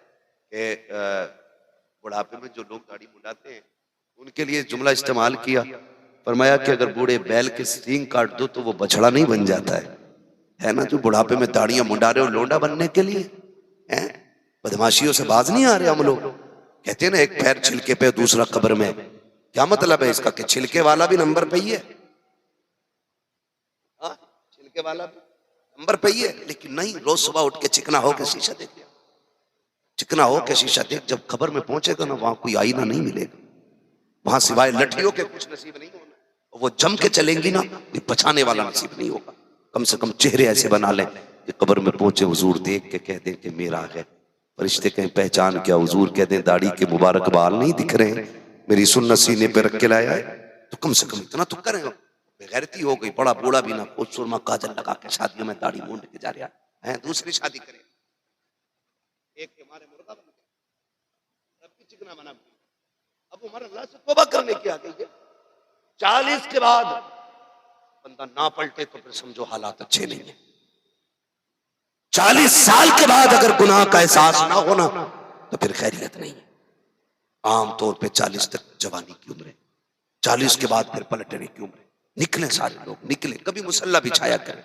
कि बुढ़ापे में जो लोग दाढ़ी मुंडाते हैं उनके लिए जुमला इस्तेमाल किया। फरमाया कि अगर बूढ़े बैल के सींग काट दो तो वो बछड़ा नहीं बन जाता है ना। जो बुढ़ापे में दाढ़ियां मुंडा रहे हो लोंडा बनने के लिए, हैं? बदमाशियों से बाज नहीं आ रहे हम लोग। कहते हैं ना एक पैर छिलके पे दूसरा कब्र में। क्या मतलब है इसका कि छिलके वाला भी नंबर पे ही है? हाँ, छिलके वाला भी नंबर पे ही है। लेकिन नहीं, रोज सुबह उठ के चिकना हो के शीशा देख, चिकना हो के शीशा देख। जब खबर में पहुंचेगा ना, वहां कोई आईना नहीं मिलेगा, वहां सिवाय लठियों के कुछ नसीब नहीं होना। वो जम के चलेंगी ना, कोई बचाने वाला नसीब नहीं होगा। कम से कम चेहरे ऐसे बना लें कि कब्र में पहुंचे हुजूर देख के कह दें कि मेरा है। फरिश्ते कहीं पहचान क्या, हुजूर कह दें दाढ़ी के मुबारक बाल नहीं दिख रहे, मेरी सुन्नत सीने पे रख के लाया है। तो कम से कम इतना तो करें। बेगैरती हो गई, बड़ा बूढ़ा भी ना, कुछ सुरमा काजल लगा के शादियों में दाढ़ी मूंड के जा रहा है, दूसरी शादी करे। एक के मारे मुर्गा बन गया, रब की चिकना बना। अब उमर अल्लाह से तौबा करने की आ गई है। 40 के बाद बंदा ना पलटे तो फिर समझो हालात अच्छे नहीं है। 40 साल के बाद अगर गुनाह का एहसास ना होना तो फिर खैरियत नहीं है। आमतौर पे 40 तक जवानी की उम्र है, 40 के बाद फिर पलटने की उम्र है। निकले सारे लोग, निकले। कभी मुसल्ला बिछाया करें,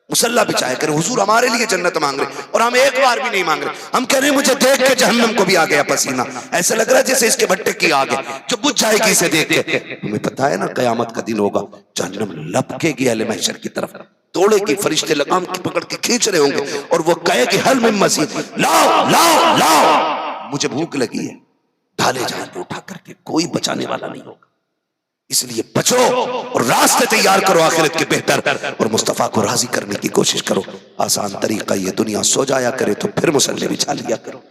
मुसल्ला बिछाया करें। हुजूर हमारे लिए जन्नत मांग रहे, और हम एक बार भी नहीं मांग रहे। हम कह रहे हैं मुझे देख के जहन्नम को भी आ गया पसीना, ऐसा लग रहा है जैसे इसके भट्टे की आग है जो बुझ जाएगी इसे देख के। तुम्हें पता है ना कयामत का दिन होगा, जहन्नम लपकेगी अहले महशर की तरफ, तोड़ेगी, फरिश्ते लगाम की पकड़ के खींच रहे होंगे और वो कहेगी हल मिन मज़ीद, लाओ लाओ लाओ, मुझे भूख लगी है। ढाले जाएंगे उठा करके, कोई बचाने वाला नहीं होगा। इसलिए बचो और रास्ते तैयार करो आखिरत के बेहतर, और मुस्तफा को राजी करने की कोशिश करो। आसान तरीका ये, दुनिया सो जाया करे तो फिर मुसल्ले बिछा लिया करो,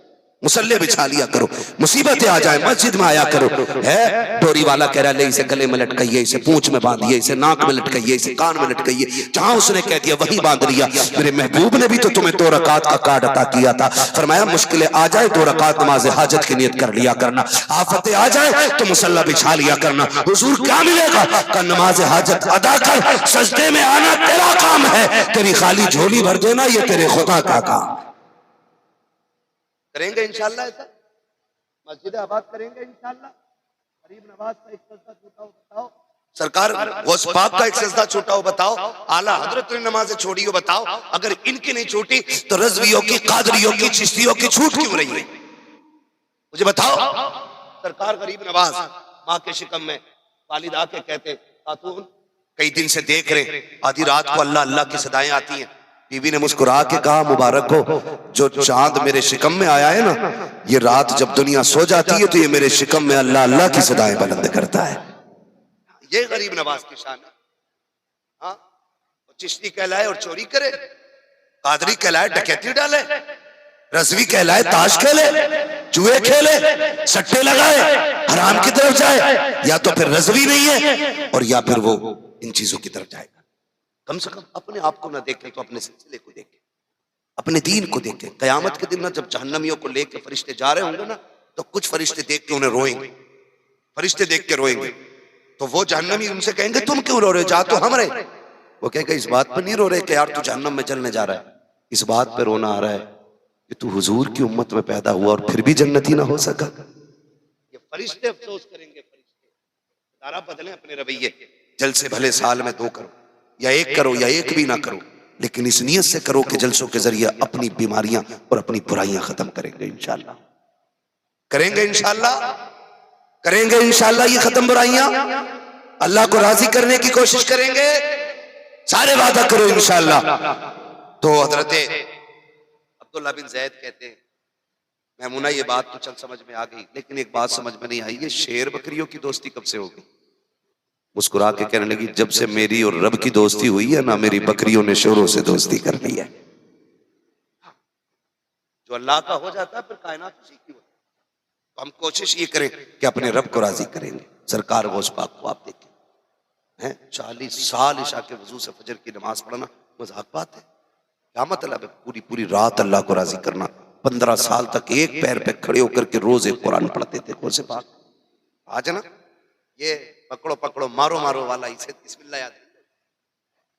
मुसल्ले बिछा लिया करो। मुसीबतें आ जाए मस्जिद में आया करो। है डोरी वाला कह रहा है इसे गले में लटकाइए, इसे पूंछ में बांधिए, इसे नाक में लटकाइए, इसे कान में लटकाइए। जहां उसने कह दिया वही बांध लिया। मेरे महबूब ने भी तो तुम्हें 2 रकात का कार्ड अता किया था। फरमाया मुश्किलें आ जाए 2 रकात नमाज हाजत की नियत कर लिया करना, आफतें आ जाए तो मुसल्ला बिछा लिया करना। हुजूर क्या मिलेगा? का नमाज हाजत अदा कर, सजदे में आना तेरा काम है, तेरी खाली झोली भर देना ये तेरे खुदा का काम। करेंगे इंशाअल्लाह ऐसा, मस्जिद आबाद करेंगे इंशाअल्लाह। गरीब नवाज का एक सजदा छूटा हो बताओ, सरकार गौस पाक का एक सजदा छूटा हो बताओ, आला हजरत ने नमाजें छोड़ी हो बताओ। अगर इनकी नहीं छूटी तो रज़वियों की, कादरियों की, चिश्तियों की छूट क्यों रही है? मुझे बताओ। सरकार गरीब नवाज माँ के शिकम में वालिद आके कहते खातून कई दिन से देख रहे, आधी रात को अल्लाह अल्लाह की सदाएं आती हैं। बीवी ने मुस्कुरा के कहा मुबारक हो, जो चांद मेरे शिकम में आया है ना, ये रात जब दुनिया सो जाती है तो ये मेरे शिकम में अल्लाह अल्लाह की सदाएं बुलंद करता है। ये गरीब नवाज की शान है। हाँ, चिश्ती कहलाए और चोरी करे, कादरी कहलाए डकैती डाले, रज़वी कहलाए ताश खेले, जुए खेले, सट्टे लगाए, हराम की तरफ जाए। या तो फिर रज़वी नहीं है और या फिर वो इन चीजों की तरफ जाएगा। कम से कम अपने आप को ना देखे तो अपने सिलसिले को देखे, अपने दीन को देखे। कयामत के दिन ना जब जहन्नमियों को लेके फरिश्ते जा रहे होंगे ना, तो कुछ फरिश्ते देख के उन्हें रोएंगे, फरिश्ते देख के रोएंगे। तो वो जहन्नमी उनसे कहेंगे तुम क्यों रो रहे हो, जा तो हम रहे। वो कहेगा इस बात पर नहीं रो रहे कि यार तू जहन्नम में जलने जा रहा है, इस बात पर रोना आ रहा है कि तू हुजूर की उम्मत में पैदा हुआ और फिर भी जन्नती ना हो सका। ये फरिश्ते अफसोस करेंगे। फरिश्ते तारा बदलें अपने रवैये, जलसे भले साल में 2 करो या 1 करो या 1 भी ना करो, लेकिन इस नियत से करो कि जलसों के जरिए अपनी बीमारियां और अपनी बुराइयां खत्म करेंगे इंशाअल्लाह। करेंगे इंशाअल्लाह, करेंगे इंशाअल्लाह ये खत्म बुराइयां। अल्लाह को राजी करने की कोशिश करेंगे, सारे वादा करो इंशाअल्लाह। तो हजरत अब्दुल्ला बिन ज़ैद कहते हैं मैमुना ये बात तो चल समझ में आ गई, लेकिन एक बात समझ में नहीं आई, ये शेर बकरियों की दोस्ती कब से हो गई? मुस्कुरा के कहने लगी जब से मेरी और रब की दोस्ती हुई है ना, मेरी बकरियों ने शेरों से दोस्ती कर ली है। जो अल्लाह का हो जाता है फिर कायनात उसी की होती है। तो हम कोशिश ये करें कि अपने रब को राजी करेंगे। सरकार गौस पाक को आप देखें, हैं 40 साल इशा के वजू से फजर की नमाज पढ़ना मजाक बात है? क्या मतलब है? पूरी पूरी रात अल्लाह को राजी करना। 15 साल तक एक पैर पे खड़े होकर के रोज एक कुरान पढ़ते थे गौस पाक। आज ना ये पकड़ो पकड़ो मारो मारो वाला, इसे बिस्मिल्लाह याद है,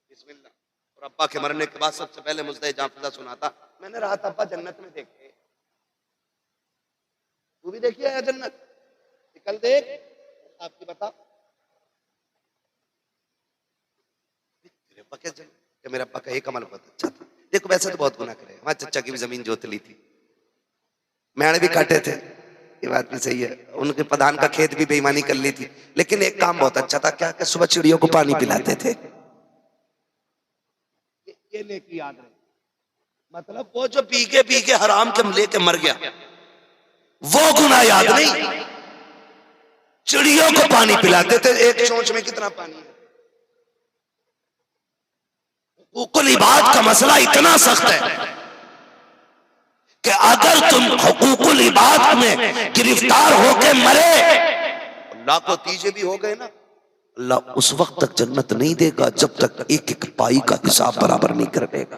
बिस्मिल्लाह। और अब्बा के मरने के बाद सबसे पहले मुझे जाफिदा सुनाता, मैंने रात अब्बा जन्नत में देखे। तू भी देखिए है जन्नत, निकल देख आपकी बता। तेरे अब्बा क्या जन्नत? मेरे अब्बा का एक अमल बहुत अच्छा था। देखो वैसे तो बहुत गुनाह करे, हमारे चचा की भी जमीन जोत ली थी, मैंने भी काटे थे, ये बात भी सही है। उनके प्रधान का खेत भी बेईमानी कर ली थी, लेकिन एक काम बहुत अच्छा था, क्या कि सुबह चिड़ियों को पानी पिलाते थे। ये नेकी याद रहे। मतलब वो जो पी के हराम के लेके मर गया वो गुनाह याद नहीं, चिड़ियों को पानी पिलाते थे। एक चोंच में कितना पानी है? हुकूकुल इबाद का मसला इतना सख्त है कि अगर तुम हुकूकुल इबाद में गिरफ्तार होके मरे, अल्लाह को तीजे भी हो गए ना, अल्लाह उस वक्त तक जन्नत नहीं देगा जब तक एक एक पाई का हिसाब बराबर नहीं कर देगा।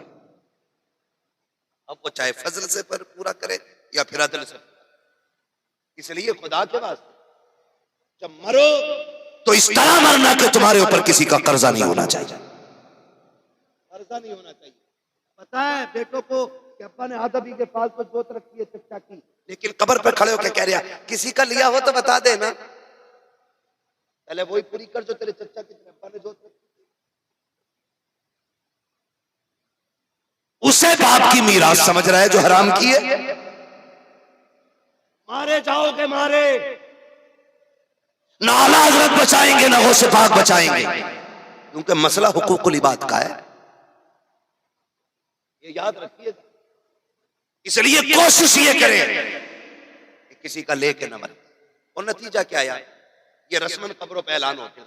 अब वो चाहे फजल से पर पूरा करे या फिर अदल से। इसलिए खुदा के वास्ते जब मरो तो इस तरह मरना कि तुम्हारे ऊपर किसी का कर्जा नहीं होना चाहिए, कर्जा नहीं होना चाहिए। पता है बेटों को कि अब्बा ने आधा बीघे पास पर जोत रखी है चचा की, लेकिन कब्र पे खड़े होकर कह रहा किसी का लिया हो तो बता देना, पहले वही पूरी कर जो तेरे चचा की अब्बा ने जोत रखी। उसे बाप की मीरास समझ रहा है जो हराम की है। मारे जाओगे मारे, ना आला हज़रत बचाएंगे ना गौसे पाक बचाएंगे, क्योंकि मसला हुकूकुल इबाद का है, ये याद रखिएगा। इसलिए कोशिश ये करें कि किसी का लेके न मरे। और नतीजा क्या आया? ये रस्मन कब्रों पे ऐलान होते,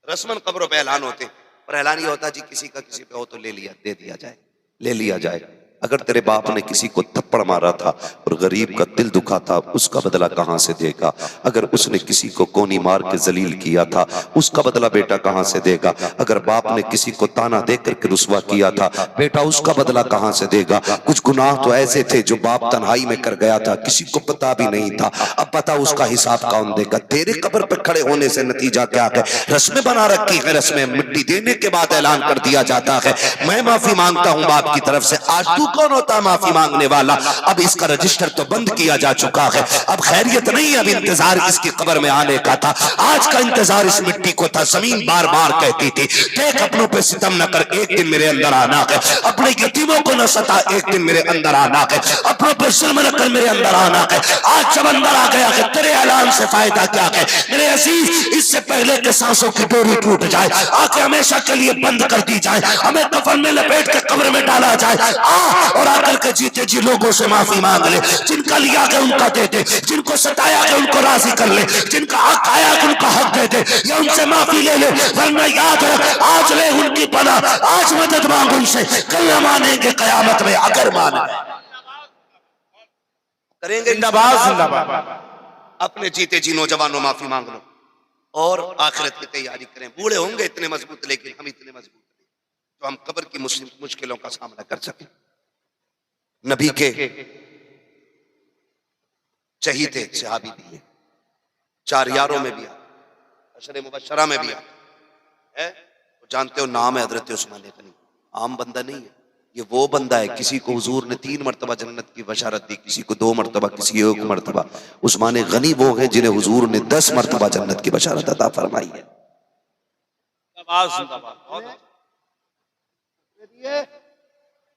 रस्मन कब्रों पे ऐलान होते, और ऐलान ये होता जी किसी का किसी पे हो तो ले लिया, दे दिया जाए, ले लिया जाए। अगर तेरे बाप ने किसी को थप्पड़ मारा था और गरीब का दिल दुखा था, उसका बदला कहां से देगा? अगर उसने किसी को कोनी मार के जलील किया था, उसका बदला बेटा कहां से देगा? अगर बाप ने किसी को ताना देकर के रुसवा किया था, बेटा उसका बदला कहां से देगा? कुछ गुनाह तो ऐसे थे जो बाप तन्हाई में कर गया था, किसी को पता भी नहीं था, अब पता उसका हिसाब कौन देगा? तेरे कब्र पर खड़े होने से नतीजा क्या है? रस्में बना रखी है, रस्में मिट्टी देने के बाद ऐलान कर दिया जाता है मैं माफी मांगता हूं बाप की तरफ से। आज तू कौन होता है माफी मांगने वाला? अब इसका रजिस्टर तो बंद किया जा चुका है, अब खैरियत नहीं, अब इंतजार इसकी कब्र में आने का था। आज का इंतजार इस मिट्टी को था। जमीन बार बार कहती थी देख अपनों पे सितम न कर, एक दिन मेरे अंदर आना है, अपने यतीमों को न सता, एक दिन मेरे अंदर आना है, अपनों पे जुल्म न कर, मेरे अंदर आना है। आज जब अंदर आ गया है तेरे ऐलान से फायदा क्या है मेरे अजीज? इससे पहले के सांसों की डोरी टूट जाए, आके हमेशा के लिए बंद कर दी जाए, हमें कफन में लपेट के कब्र में डाला जाए, और आकर के जीते जी लोगों से माफी मांग ले। जिनका लिया गया उनका दे दे, जिनको सताया गया उनको राजी कर ले, जिनका हक आया उनका हक दे दे, या उनसे माफी ले ले। वरना याद रख आज ले उनकी पनाह, आज मदद मांग उनसे, कल न मानेंगे कयामत में अगर माने करेंगे। जिंदाबाद जिंदाबाद। अपने जीते जी नौजवानों माफी मांग लो और आखिरत की तैयारी करें। बूढ़े होंगे इतने मजबूत, लेकिन हम इतने मजबूत नहीं तो हम कब्र की मुश्किलों का सामना कर सकें। नबी के चहीते सहाबी भी है, 4 यारों में भी अशरे मुबशरा में भी है। तो जानते हो नाम है हजरत उस्मान गनी, आम बंदा नहीं है, ये वो बंदा है किसी को हुजूर ने 3 मरतबा जन्नत की बशारत दी, किसी को 2 मरतबा, किसी 1 मरतबा। उस्मान गनी वो है जिन्हें हुजूर ने 10 मरतबा जन्नत की बशारत अता फरमाई है।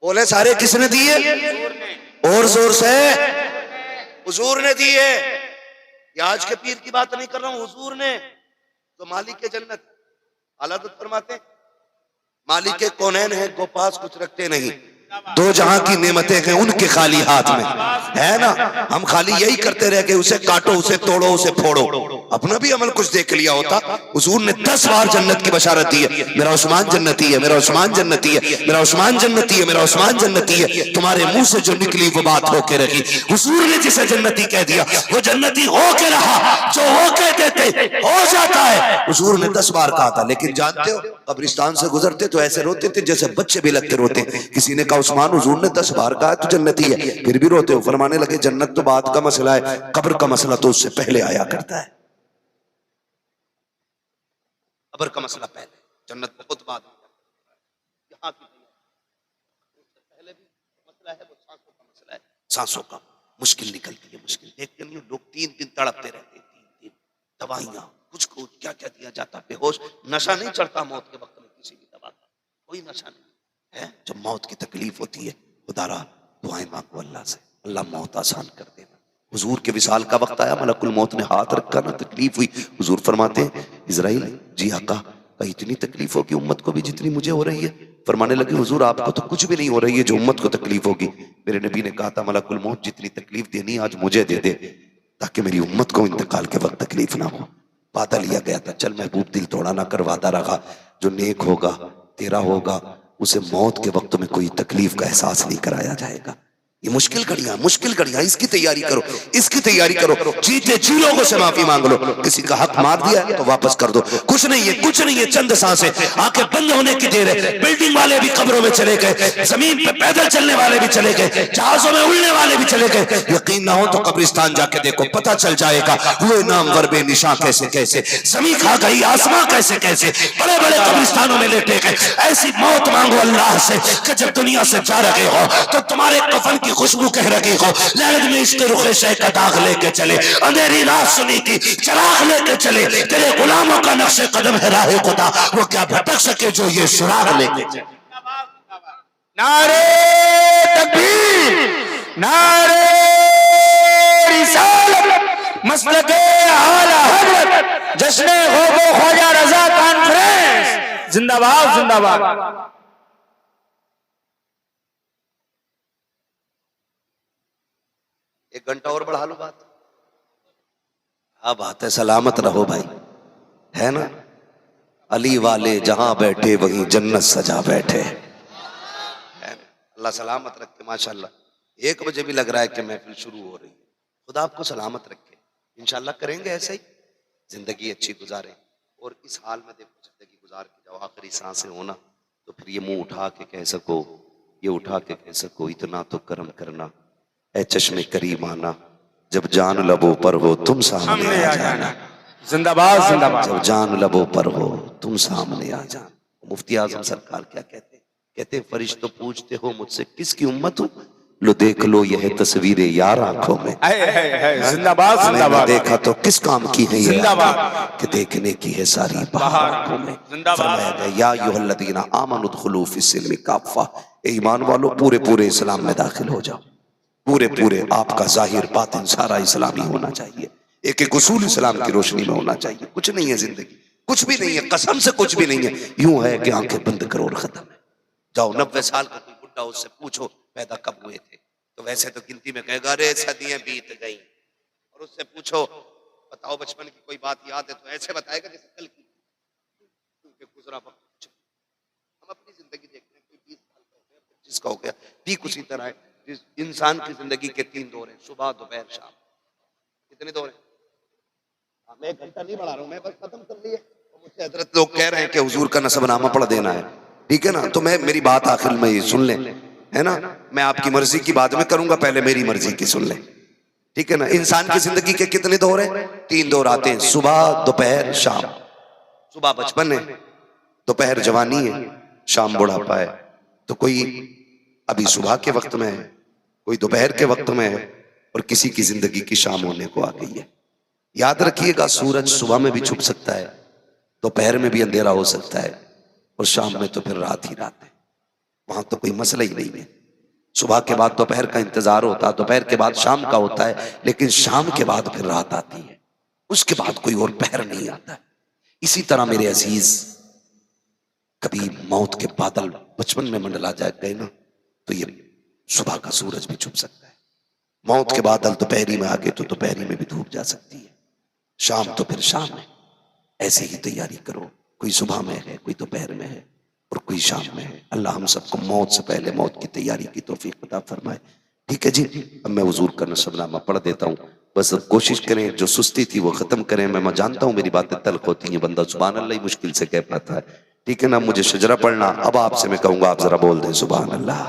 बोले सारे किसने दिए? और जोर से हुजूर ने दिए। ये आज के पीर की बात नहीं कर रहा हूं, हुजूर ने। तो मालिक के जन्नत आला फरमाते मालिक के कौनैन है, गो पास कुछ रखते नहीं, दो जहां की नेमतें हैं उनके खाली हाथ में, है ना। हम खाली यही करते रह गए, उसे काटो, उसे तोड़ो, उसे फोड़ो, अपना भी अमल कुछ देख लिया होता। हुजूर ने 10 बार जन्नत की बशारत दी है, मेरा उस्मान जन्नती है, मेरा उस्मान जन्नती है, मेरा उस्मान जन्नती है, मेरा उस्मान जन्नती है। तुम्हारे मुंह से जो निकली वो बात होके रही। हुजूर ने जिसे जन्नती कह दिया वो जन्नती होके रहा, जो होके देते हो जाता है। हुजूर ने 10 बार कहा था, लेकिन जानते हो कब्रिस्तान से गुजरते तो ऐसे रोते थे जैसे बच्चे भी लगते रोते। किसी ने कहा उस्मान हुजूर ने 10 बार कहा तो जन्नती है, फिर भी रोते हो। फरमाने लगे जन्नत तो बात का मसला है, कब्र का मसला तो उससे पहले आया करता है। कब्र का मसला पहले, जन्नत बहुत बाद में। यहाँ की पहले भी मसला है, वो सांसों का मसला है। सांसों का मुश्किल निकलती है, मुश्किल देखते नहीं लोग 3 दिन तड़पते रहते, 3 दिन दवाइयां कुछ क्या क्या दिया जाता, बेहोश। नशा नहीं चढ़ता मौत के वक्त में किसी भी दवा का, कोई नशा नहीं है। जब मौत की तकलीफ होती है खुदारा दुआएं मांगो अल्लाह से, अल्लाह मौत आसान कर देना। हुजूर के विसाल का वक्त आया, मलकुल मौत ने हाथ रखा ना, तकलीफ हुई। हुजूर फरमाते हैं इजराइल जी आका इतनी तकलीफ होगी उम्मत को भी जितनी मुझे हो रही है। फरमाने लगे हुजूर आपको तो कुछ भी नहीं हो रही है जो उम्मत को तकलीफ होगी। मेरे नबी ने कहा था मलकुल मौत जितनी तकलीफ देनी आज मुझे दे दे, ताकि मेरी उम्मत को इंतकाल के वक्त तकलीफ ना हो। वादा लिया गया था, चल महबूब दिल तोड़ा ना कर, वादा रखा जो नेक होगा तेरा होगा उसे मौत के वक्त में कोई तकलीफ का एहसास नहीं कराया जाएगा। ये मुश्किल घड़ियां, इसकी तैयारी करो, इसकी तैयारी करो। जीते जी लोगों से माफी मांग लो, किसी का हक मार दिया तो वापस कर दो। कुछ नहीं है, कुछ नहीं है, चंद सांसें, आंखें बंद होने की देर है। बिल्डिंग वाले भी कब्रों में चले गए, जमीन पे पैदल चलने वाले भी चले गए, जहाजों में उड़ने वाले भी चले गए। यकीन ना हो तो कब्रिस्तान जाके देखो, पता चल जाएगा हुए नामवर बेनिशां कैसे कैसे, जमीन खा गई आसमां कैसे कैसे, बड़े बड़े कब्रिस्तानों में लेटे गए। ऐसी मौत मांगो अल्लाह से कि जब दुनिया से जा रहे हो तो तुम्हारे कफन की खुशबू कह रही हो, लहद में इसके रुखे शे का दाग लेके चले, अंधेरी रात सुनी थी चराग लेके चले, तेरे गुलामों का नक्शे कदम है राहे खुदा, वो क्या भटक सके जो ये सुराग लेके चले। नारे तकबीर, नारे रिसालत, मसलके आला हज़रत, जश्न ख़ौफ़ो ख्वाजा रज़ा कॉन्फ्रेंस जिंदाबाद जिंदाबाद। एक घंटा और बढ़ा लो बात। क्या बात है, सलामत रहो भाई, है ना। अली वाले जहां बैठे वहीं जन्नत सजा बैठे, है ना? अल्लाह सलामत रखे। माशाल्लाह 1 बजे भी लग रहा है कि महफिल शुरू हो रही है। खुदा आपको सलामत रखे। इंशाल्लाह करेंगे ऐसे ही, जिंदगी अच्छी गुजारें। और इस हाल में देखो जिंदगी गुजार के जाओ, आखिरी सांसें होना तो फिर ये मुंह उठा के कह सको, ये उठा के कह सको इतना तो करम करना ऐ चश्मे करीमाना, जब जान लबों पर हो तुम सामने आ जाना। जिंदाबाद जिंदाबाद। जब जान लबों पर हो तुम सामने आ जाना। मुफ्ती आजम सरकार क्या कहते हैं? कहते हैं फरिश्तों पूछते हो मुझसे किसकी उम्मत हूँ, लो देख लो यह तस्वीरें यार आंखों में। जिंदाबाद जिंदाबाद। देखा तो किस काम की है ये, जिंदाबाद। कि देखने की है सारी बाहर आंखों में। फरमाया गया या अय्युहल्लज़ीना आमनु उदखुलू फिस्सिल्मि काफ़ा, ईमान वालों पूरे पूरे इस्लाम में दाखिल हो जाओ। पूरे पूरे आपका जाहिर बातिन सारा इस्लामी होना चाहिए, एक एक उसूल इस्लाम की रोशनी में होना चाहिए। कुछ नहीं है जिंदगी, कुछ भी नहीं है, कसम से कुछ भी नहीं है। यूं है कि आंखें बंद करो और खत्म है। जाओ 90 साल का कोई बुढ़ा, उससे पूछो पैदा कब हुए थे, तो वैसे तो गिनती में कहेगा अरे सदियां बीत गई। और उससे पूछो बताओ बचपन की कोई बात याद है, तो ऐसे बताएगा जैसे कल की गुजरा वक्त। हम अपनी जिंदगी देखते हैं, कोई 20 साल का हो गया, 25 का हो गया, ठीक उसी तरह है। इंसान की जिंदगी के 3 दौर हैं, सुबह दोपहर शाम। कितने दौर हैं? मैं 1 घंटा नहीं बढ़ा रहा हूँ, मैं बस खत्म कर लिए। मुझसे हजरत लोग कह रहे हैं कि हुजूर का नसबनामा पढ़ देना है, ठीक है ना। तो मैं मेरी बात आखिर में ये सुन लें, है ना। मैं आपकी मर्जी की बाद में करूंगा, पहले मेरी मर्जी की सुन लें, ठीक है ना। इंसान की जिंदगी के कितने दौर हैं? 3 दौर आते हैं, सुबह दोपहर शाम। सुबह बचपन है, दोपहर जवानी है, शाम बुढ़ापा है। तो कोई अभी सुबह के वक्त में है, कोई दोपहर के वक्त में है, और किसी की जिंदगी की शाम होने को आ गई है। याद रखिएगा सूरज सुबह में भी छुप सकता है, दोपहर में भी अंधेरा हो सकता है, और शाम में तो फिर रात ही रात है। वहां तो कोई मसला ही नहीं है। सुबह के बाद दोपहर का इंतजार होता है, दोपहर के बाद शाम का होता है, लेकिन शाम के बाद फिर रात आती है, उसके बाद कोई और पहर नहीं आता। इसी तरह मेरे अजीज, कभी मौत के बादल बचपन में मंडला जाए गए ना, तो ये सुबह का सूरज भी छुप सकता है। मौत के बादल दोपहरी में आके तो दोपहरी में भी धूप जा सकती है, शाम तो फिर शाम है। ऐसे ही तैयारी करो, कोई सुबह में है, कोई दोपहर में है और कोई शाम में है। अल्लाह हम सबको मौत से पहले मौत की तैयारी की तौफीक अता फरमाए। ठीक है जी, अब मैं हुजूर का नसबनामा पढ़ देता हूँ। बस अब कोशिश करें, जो सुस्ती थी वो खत्म करें। मैं जानता हूँ मेरी बातें तल्ख होती हैं, बंदा सुभान अल्लाह ही मुश्किल से कह पाता है। ठीक है ना, मुझे शजरा पढ़ना। अब आपसे मैं कहूंगा आप जरा बोल दें सुभान अल्लाह।